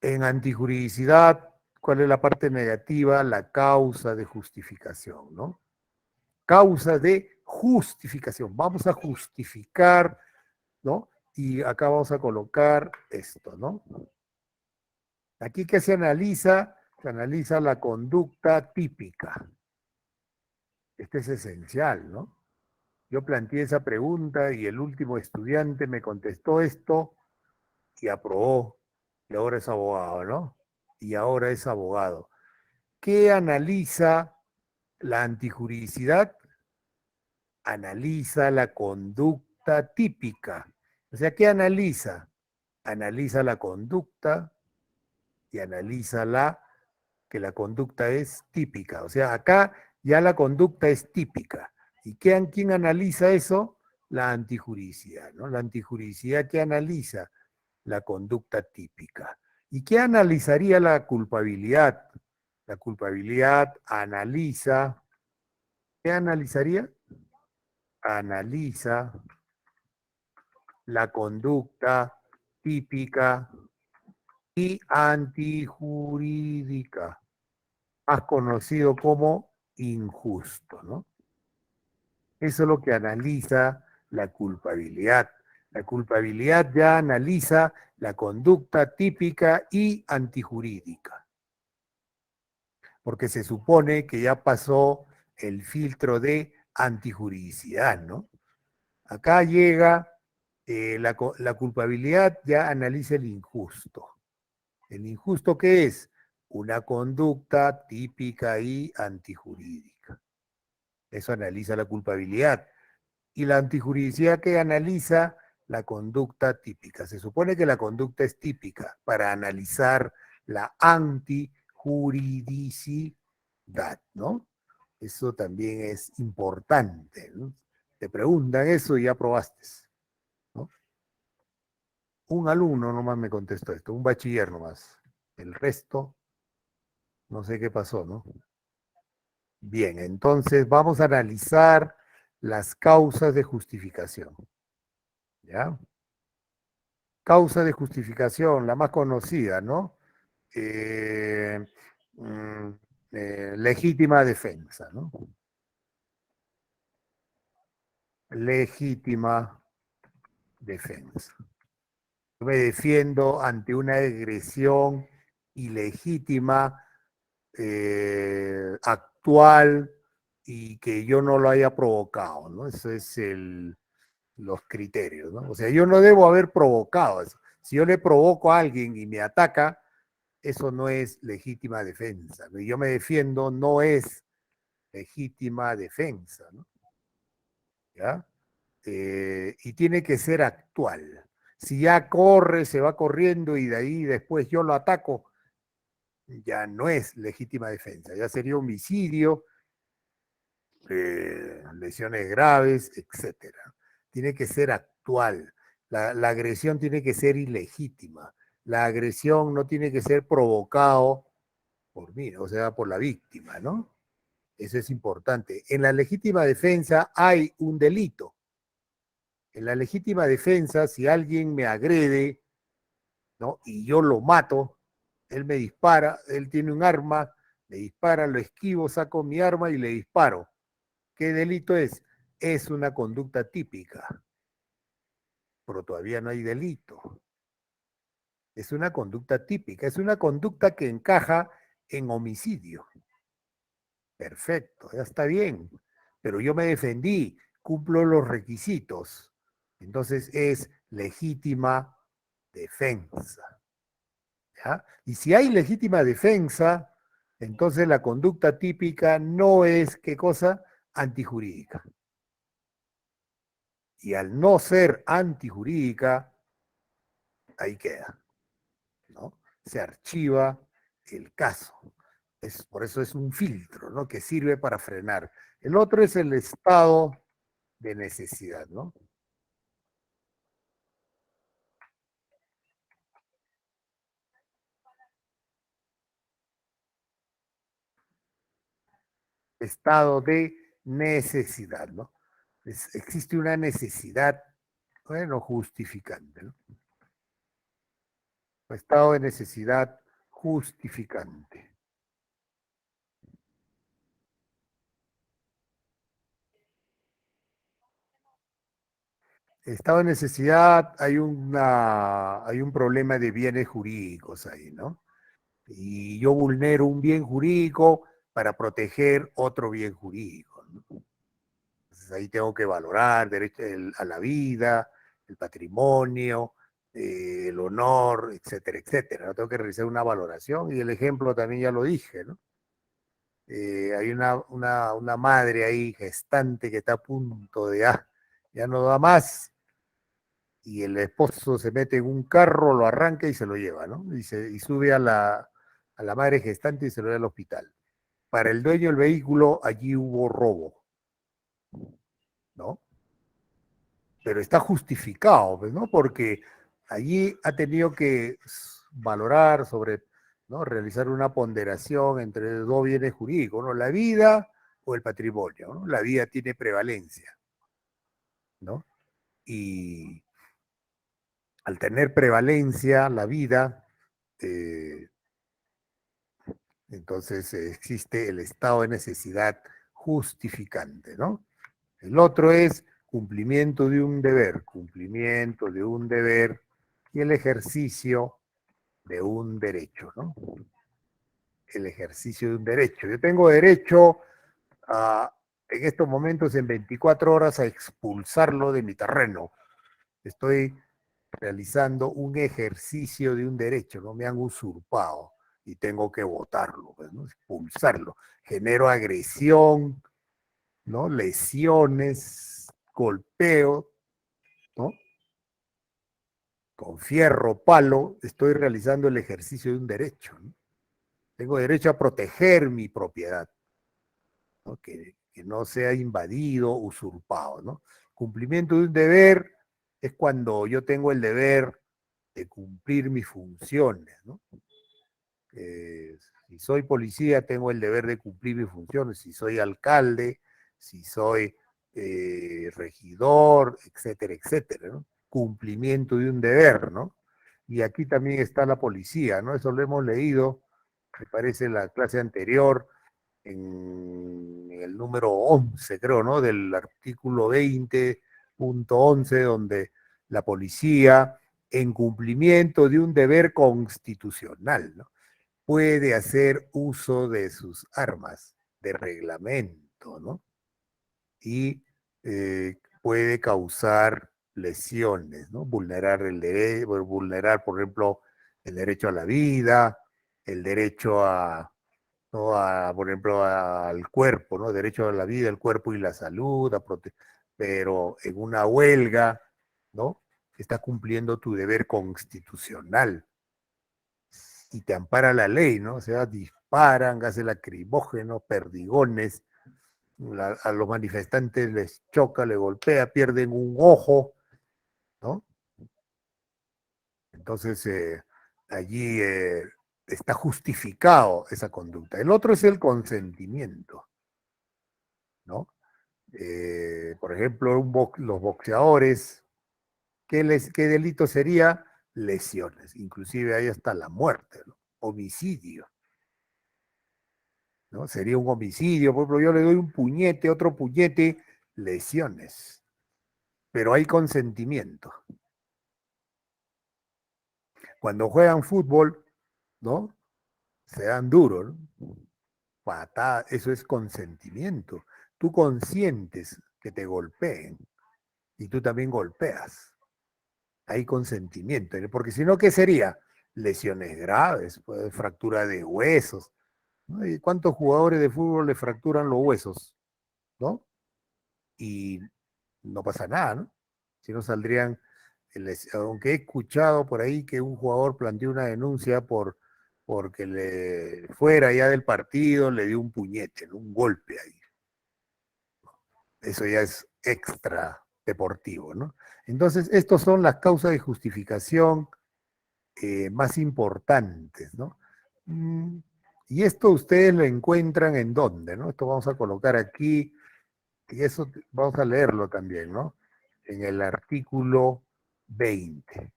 En antijuridicidad, ¿cuál es la parte negativa? La causa de justificación, ¿no? Causa de justificación. Vamos a justificar, ¿no? Y acá vamos a colocar esto, ¿no? Aquí que se analiza la conducta típica. Este es esencial, ¿no? Yo planteé esa pregunta y el último estudiante me contestó esto y aprobó. Y ahora es abogado, ¿no? Y ahora es abogado. ¿Qué analiza la antijuridicidad? Analiza la conducta típica. O sea, ¿qué analiza? Analiza la conducta y analiza que la conducta es típica. O sea, acá ya la conducta es típica. ¿Y quién analiza eso? La antijuridicidad, ¿no? La antijuridicidad que analiza la conducta típica. ¿Y qué analizaría la culpabilidad? La culpabilidad analiza, ¿qué analizaría? Analiza la conducta típica y antijurídica, más conocido como injusto, ¿no? Eso es lo que analiza la culpabilidad. La culpabilidad ya analiza la conducta típica y antijurídica, porque se supone que ya pasó el filtro de antijuridicidad, ¿no? Acá llega la culpabilidad, ya analiza el injusto. ¿El injusto qué es? Una conducta típica y antijurídica. Eso analiza la culpabilidad. y la antijuridicidad que analiza la conducta típica. Se supone que la conducta es típica para analizar la antijuridicidad, ¿no? Eso también es importante, ¿no? Te preguntan eso y ya probaste, ¿no? Un alumno nomás me contestó esto, un bachiller nomás. El resto, no sé qué pasó, ¿no? Bien, entonces vamos a analizar las causas de justificación, ¿ya? Causa de justificación, la más conocida, ¿no? Eh, mm, legítima defensa, ¿no? Legítima defensa. Yo me defiendo ante una agresión ilegítima, actual y que yo no lo haya provocado, ¿no? Eso es los criterios, ¿no? O sea, yo no debo haber provocado eso. Si yo le provoco a alguien y me ataca, eso no es legítima defensa, ¿no? Y yo me defiendo, no es legítima defensa, ¿no? ¿Ya? Y tiene que ser actual. Si ya corre, se va corriendo y de ahí después yo lo ataco, ya no es legítima defensa, ya sería homicidio, lesiones graves, etcétera. Tiene que ser actual. La agresión tiene que ser ilegítima. La agresión no tiene que ser provocado por mí, o sea, por la víctima, ¿no? Eso es importante. En la legítima defensa hay un delito. En la legítima defensa, si alguien me agrede, ¿no? Y yo lo mato, él me dispara, él tiene un arma, me dispara, lo esquivo, saco mi arma y le disparo. ¿Qué delito es? Es una conducta típica, pero todavía no hay delito. Es una conducta típica, es una conducta que encaja en homicidio. Perfecto, ya está bien, pero yo me defendí, cumplo los requisitos. Entonces es legítima defensa. ¿Ya? Y si hay legítima defensa, entonces la conducta típica no es, ¿qué cosa? Antijurídica. Y al no ser antijurídica, ahí queda, ¿no? Se archiva el caso. Por eso es un filtro, ¿no? Que sirve para frenar. El otro es el estado de necesidad, ¿no? Estado de necesidad, ¿no? Existe una necesidad, bueno, justificante, ¿no? Estado de necesidad justificante. Estado de necesidad, hay un problema de bienes jurídicos ahí, ¿no? Y yo vulnero un bien jurídico para proteger otro bien jurídico, ¿no? Entonces ahí tengo que valorar derecho a la vida, el patrimonio, el honor, etcétera, etcétera. ¿No? Tengo que realizar una valoración y el ejemplo también ya lo dije, ¿no? Hay una madre ahí gestante que está a punto de, ya no da más, y el esposo se mete en un carro, lo arranca y se lo lleva, ¿no? Y sube a la madre gestante y se lo lleva al hospital. Para el dueño del vehículo, allí hubo robo, ¿no? Pero está justificado, pues, ¿no? Porque allí ha tenido que valorar sobre, ¿no? Realizar una ponderación entre dos bienes jurídicos, ¿no? La vida o el patrimonio, ¿no? La vida tiene prevalencia, ¿no? Y al tener prevalencia la vida, eh, entonces existe el estado de necesidad justificante, ¿no? El otro es cumplimiento de un deber y el ejercicio de un derecho, ¿no? El ejercicio de un derecho. Yo tengo derecho en estos momentos, en 24 horas, a expulsarlo de mi terreno. Estoy realizando un ejercicio de un derecho, no me han usurpado y tengo que votarlo, pues, ¿no? Expulsarlo. Genero agresión, ¿no? Lesiones, golpeo, ¿no? Con fierro, palo, estoy realizando el ejercicio de un derecho, ¿no? Tengo derecho a proteger mi propiedad, ¿no? Que no sea invadido, usurpado, ¿no? Cumplimiento de un deber es cuando yo tengo el deber de cumplir mis funciones, ¿no? Si soy policía, tengo el deber de cumplir mis funciones. Si soy alcalde, si soy regidor, etcétera, etcétera, ¿no? Cumplimiento de un deber, ¿no? Y aquí también está la policía, ¿no? Eso lo hemos leído, me parece, en la clase anterior, en el número 11, creo, ¿no? Del artículo 20.11, donde la policía, en cumplimiento de un deber constitucional, ¿no? Puede hacer uso de sus armas de reglamento, ¿no? Y puede causar lesiones, ¿no? Vulnerar el derecho, vulnerar, por ejemplo, el derecho a la vida, el derecho a, ¿no? Por ejemplo, al cuerpo, ¿no? Derecho a la vida, el cuerpo y la salud, pero en una huelga, ¿no? Está cumpliendo tu deber constitucional y te ampara la ley, ¿no? O sea, disparan, gases lacrimógenos, perdigones, a los manifestantes les choca, les golpea, pierden un ojo, ¿no? Entonces, allí está justificado esa conducta. El otro es el consentimiento, ¿no? Por ejemplo, los boxeadores, ¿qué delito sería? Lesiones, inclusive hay hasta la muerte, ¿no? Homicidio, ¿no? Sería un homicidio, por ejemplo, yo le doy un puñete, otro puñete, lesiones, pero hay consentimiento. Cuando juegan fútbol, ¿no? Se dan duro, ¿no? Patada, eso es consentimiento. Tú consientes que te golpeen y tú también golpeas. Hay consentimiento, ¿no? Porque si no, ¿qué sería? Lesiones graves, pues, fractura de huesos, ¿no? ¿Y cuántos jugadores de fútbol le fracturan los huesos? ¿No? Y no pasa nada, ¿no? Si no saldrían, aunque he escuchado por ahí que un jugador planteó una denuncia porque le fuera ya del partido, le dio un puñete, ¿no? Un golpe ahí. Eso ya es extra deportivo, ¿no? Entonces, estas son las causas de justificación más importantes, ¿no? Y esto ustedes lo encuentran en dónde, ¿no? Esto vamos a colocar aquí, y eso vamos a leerlo también, ¿no? En el artículo 20.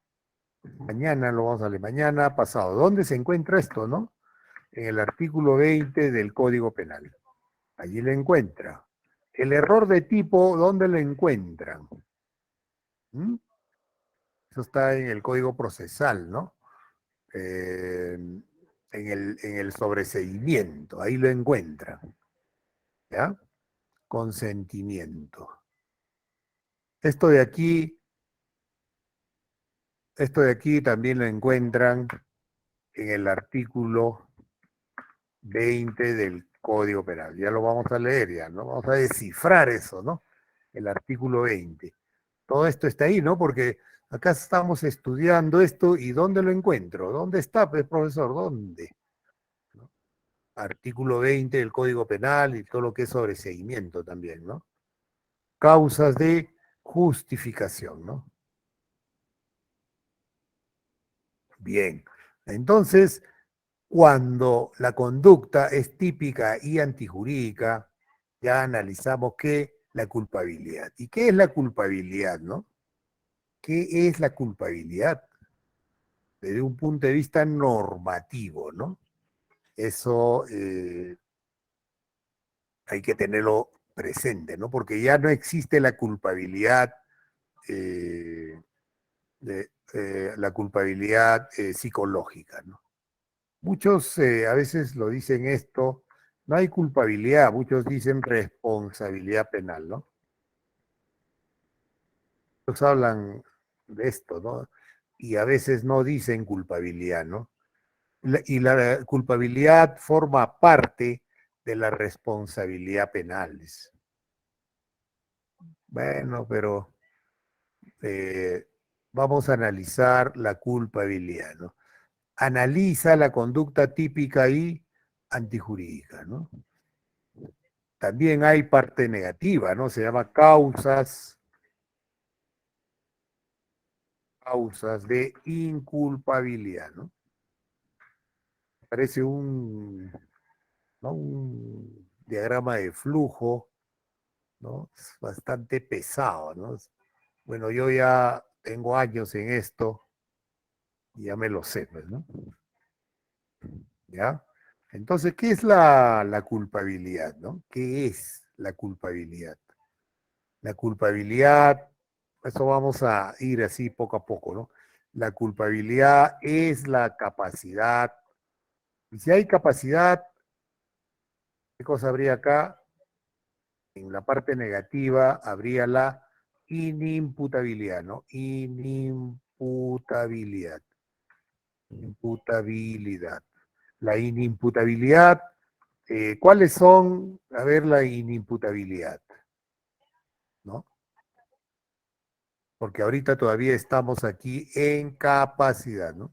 Mañana lo vamos a leer, mañana pasado. ¿Dónde se encuentra esto, no? En el artículo 20 del Código Penal. Allí lo encuentra. El error de tipo, ¿dónde lo encuentran? ¿Mm? Eso está en el Código Procesal, ¿no? En el sobreseimiento, ahí lo encuentran. ¿Ya? Consentimiento. Esto de aquí también lo encuentran en el artículo 20 del Código Penal. Ya lo vamos a leer, ya, ¿no? Vamos a descifrar eso, ¿no? El artículo 20. Todo esto está ahí, ¿no? Porque acá estamos estudiando esto y ¿dónde lo encuentro? ¿Dónde está, pues, profesor? ¿Dónde? ¿No? Artículo 20 del Código Penal y todo lo que es sobreseimiento también, ¿no? Causas de justificación, ¿no? Bien. Entonces, cuando la conducta es típica y antijurídica, ya analizamos qué la culpabilidad. ¿Y qué es la culpabilidad, no? ¿Qué es la culpabilidad? Desde un punto de vista normativo, ¿no? Eso hay que tenerlo presente, ¿no? Porque ya no existe la culpabilidad, la culpabilidad psicológica, ¿no? Muchos a veces lo dicen esto, no hay culpabilidad, muchos dicen responsabilidad penal, ¿no? Muchos hablan de esto, ¿no? Y a veces no dicen culpabilidad, ¿no? Y la culpabilidad forma parte de la responsabilidad penal. Bueno, pero vamos a analizar la culpabilidad, ¿no? Analiza la conducta típica y antijurídica, ¿no? También hay parte negativa, ¿no? Se llama causas de inculpabilidad, ¿no? Parece ¿no? Un diagrama de flujo, ¿no? Es bastante pesado, ¿no? Bueno, yo ya tengo años en esto y ya me lo sé, pues, ¿no? ¿Ya? Entonces, ¿qué es la culpabilidad, ¿no? ¿Qué es la culpabilidad? La culpabilidad, eso vamos a ir así poco a poco, ¿no? La culpabilidad es la capacidad, y si hay capacidad, ¿qué cosa habría acá? En la parte negativa habría la inimputabilidad, ¿no? Inimputabilidad. Imputabilidad. La inimputabilidad, ¿cuáles son? A ver, la inimputabilidad, ¿no? Porque ahorita todavía estamos aquí en capacidad, ¿no?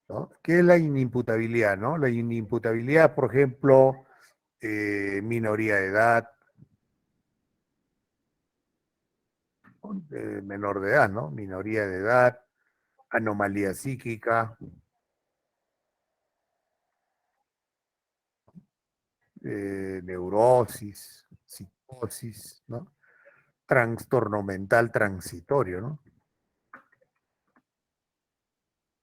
¿No? ¿Qué es la inimputabilidad, no? La inimputabilidad, por ejemplo, minoría de edad, menor de edad, ¿no? Minoría de edad, anomalía psíquica, neurosis, psicosis, ¿no? Trastorno mental transitorio, ¿no?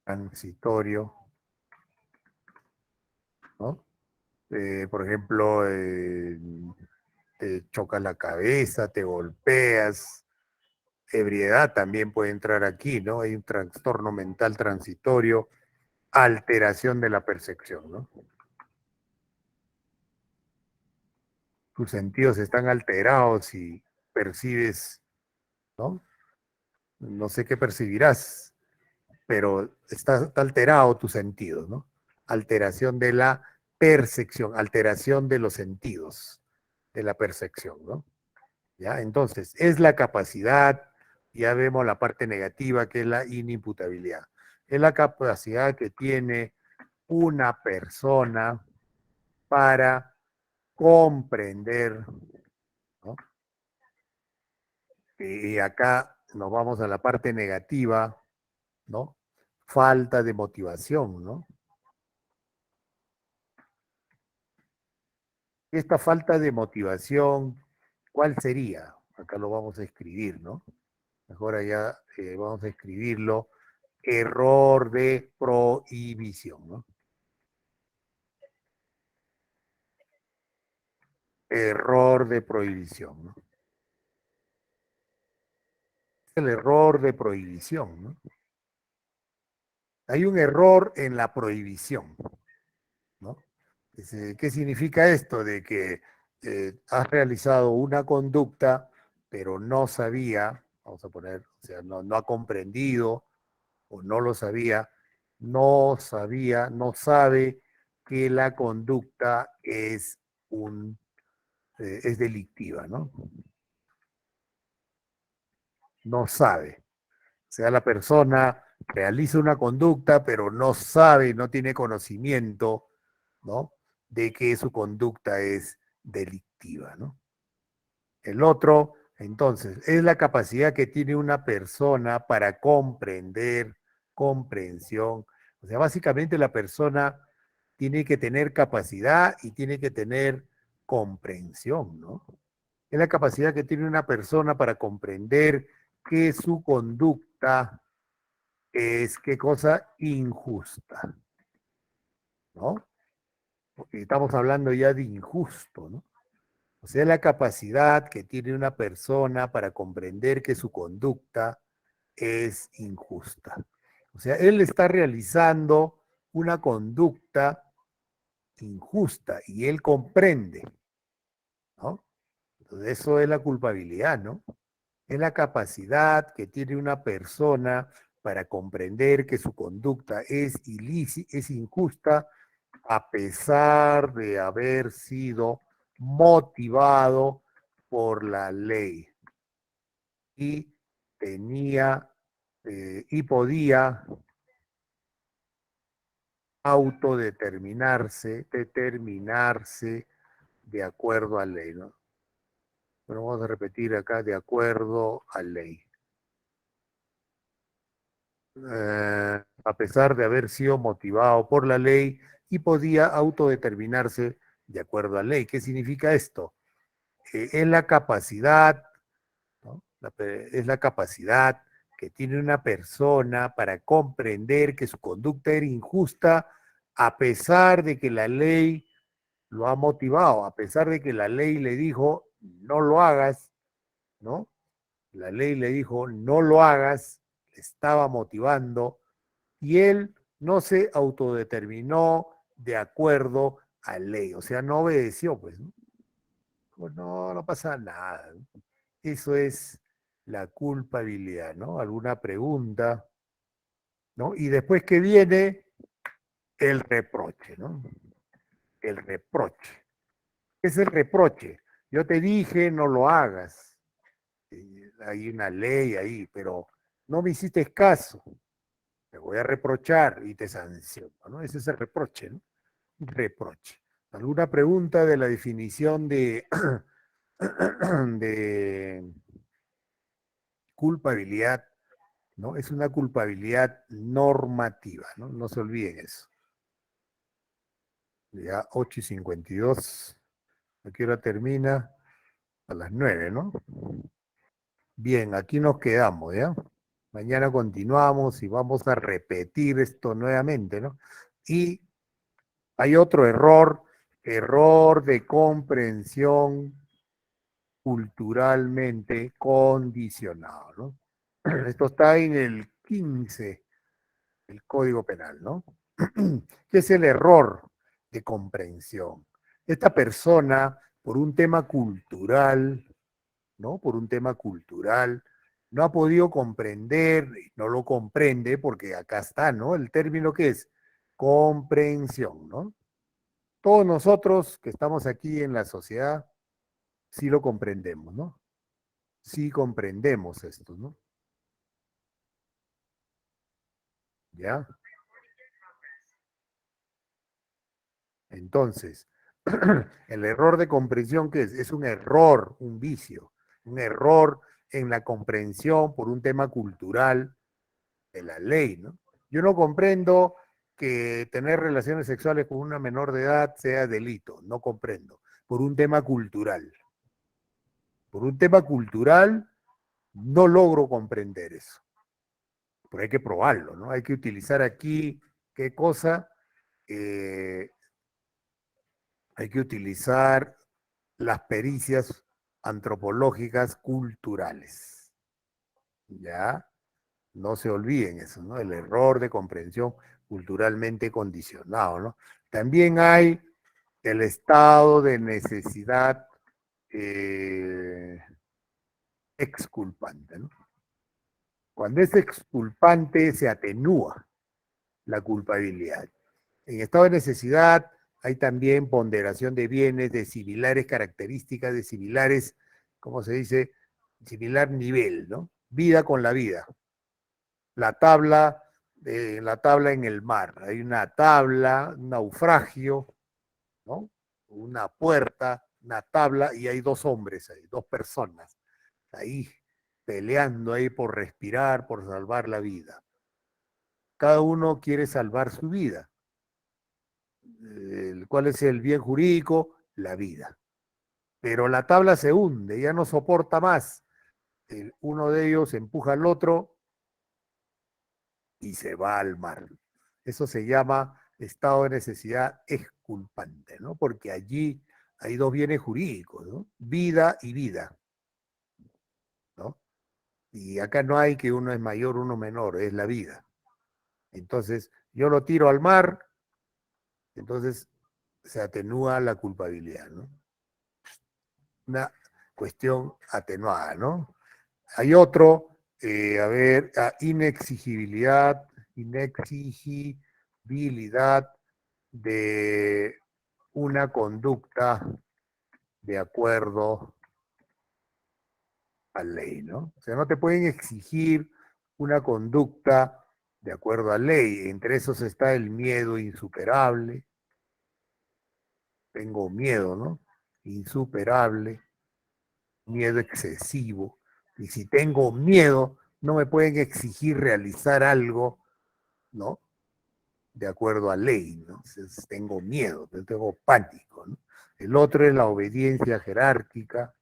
Transitorio, ¿no? Por ejemplo, te choca la cabeza, te golpeas, ebriedad también puede entrar aquí, ¿no? Hay un trastorno mental transitorio, alteración de la percepción, ¿no? Tus sentidos están alterados y percibes, ¿no? No sé qué percibirás, pero está alterado tu sentido, ¿no? Alteración de la percepción, alteración de los sentidos, de la percepción, ¿no? ¿Ya? Entonces, es la capacidad, ya vemos la parte negativa que es la inimputabilidad. Es la capacidad que tiene una persona para comprender, ¿no? Y acá nos vamos a la parte negativa, ¿no? Falta de motivación, ¿no? Esta falta de motivación, ¿cuál sería? Acá lo vamos a escribir, ¿no? Mejor allá vamos a escribirlo. Error de prohibición, ¿no? Error de prohibición, ¿no? El error de prohibición, ¿no? Hay un error en la prohibición, ¿no? ¿Qué significa esto? De que has realizado una conducta, pero no sabía, vamos a poner, o sea, no ha comprendido o no lo sabía, no sabe que la conducta es delictiva, ¿no? No sabe. O sea, la persona realiza una conducta, pero no sabe, no tiene conocimiento, ¿no? De que su conducta es delictiva, ¿no? El otro, entonces, es la capacidad que tiene una persona para comprender, comprensión. O sea, básicamente la persona tiene que tener capacidad y tiene que tener comprensión, ¿no? Es la capacidad que tiene una persona para comprender que su conducta es, ¿qué cosa? Injusta, ¿no? Porque estamos hablando ya de injusto, ¿no? O sea, la capacidad que tiene una persona para comprender que su conducta es injusta. O sea, él está realizando una conducta injusta y él comprende, ¿no? Entonces, eso es la culpabilidad, ¿no? Es la capacidad que tiene una persona para comprender que su conducta es ilícita, es injusta a pesar de haber sido motivado por la ley y tenía y podía determinarse de acuerdo a ley, ¿no? Bueno, vamos a repetir acá, de acuerdo a ley. A pesar de haber sido motivado por la ley y podía autodeterminarse de acuerdo a ley. ¿Qué significa esto? Es la capacidad, ¿no? Es la capacidad que tiene una persona para comprender que su conducta era injusta a pesar de que la ley lo ha motivado, a pesar de que la ley le dijo no lo hagas, ¿no? La ley le dijo no lo hagas, le estaba motivando y él no se autodeterminó de acuerdo a ley, o sea, no obedeció, pues, ¿no? Pues no pasa nada, ¿no? Eso es la culpabilidad, ¿no? Alguna pregunta, ¿no? Y después que viene el reproche, ¿no? El reproche. ¿Qué es el reproche? Yo te dije, no lo hagas. Hay una ley ahí, pero no me hiciste caso. Te voy a reprochar y te sanciono, ¿no? Ese es el reproche, ¿no? Reproche. ¿Alguna pregunta de la definición de, de culpabilidad? ¿No? Es una culpabilidad normativa, ¿no? No se olviden eso. Ya 8:52. ¿A qué hora termina? A las 9, ¿no? Bien, aquí nos quedamos, ¿ya? Mañana continuamos y vamos a repetir esto nuevamente, ¿no? Y hay otro error de comprensión culturalmente condicionado, ¿no? Esto está en el 15 del Código Penal, ¿no? ¿Qué es el error de comprensión? Esta persona, por un tema cultural, ¿no? Por un tema cultural, no ha podido comprender, no lo comprende, porque acá está, ¿no? El término que es comprensión, ¿no? Todos nosotros que estamos aquí en la sociedad, sí lo comprendemos, ¿no? Sí comprendemos esto, ¿no? ¿Ya? Entonces, el error de comprensión, ¿qué es? Es un error, un vicio, un error en la comprensión por un tema cultural de la ley, ¿no? Yo no comprendo que tener relaciones sexuales con una menor de edad sea delito, no comprendo, por un tema cultural. Por un tema cultural no logro comprender eso, pero hay que probarlo, ¿no? Hay que utilizar aquí, ¿qué cosa? Eh, Hay que utilizar las pericias antropológicas culturales. ¿Ya? No se olviden eso, ¿no? El error de comprensión culturalmente condicionado, ¿no? También hay el estado de necesidad exculpante, ¿no? Cuando es exculpante se atenúa la culpabilidad. En estado de necesidad hay también ponderación de bienes de similares características, de similares, ¿cómo se dice? Similar nivel, ¿no? Vida con la vida. La tabla en el mar. Hay una tabla, un naufragio, ¿no? Una puerta, una tabla, y hay dos hombres ahí, dos personas, ahí peleando ahí por respirar, por salvar la vida. Cada uno quiere salvar su vida. ¿Cuál es el bien jurídico? La vida. Pero la tabla se hunde, ya no soporta más. Uno de ellos empuja al otro y se va al mar. Eso se llama estado de necesidad exculpante, ¿no? Porque allí hay dos bienes jurídicos, ¿no? Vida y vida, ¿no? Y acá no hay que uno es mayor, uno menor, es la vida. Entonces, yo lo tiro al mar, entonces se atenúa la culpabilidad, ¿no? Una cuestión atenuada, ¿no? Hay otro, inexigibilidad, de una conducta de acuerdo a ley, ¿no? O sea, no te pueden exigir una conducta de acuerdo a ley. Entre esos está el miedo insuperable. Tengo miedo, ¿no? Insuperable, miedo excesivo. Y si tengo miedo, no me pueden exigir realizar algo, ¿no? De acuerdo a ley, ¿no? Entonces, tengo miedo, tengo pánico, ¿no? El otro es la obediencia jerárquica,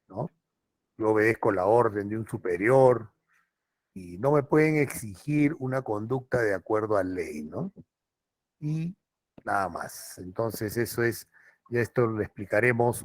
¿no? Yo obedezco la orden de un superior y no me pueden exigir una conducta de acuerdo a ley, ¿no? Y nada más. Entonces eso es, ya esto lo explicaremos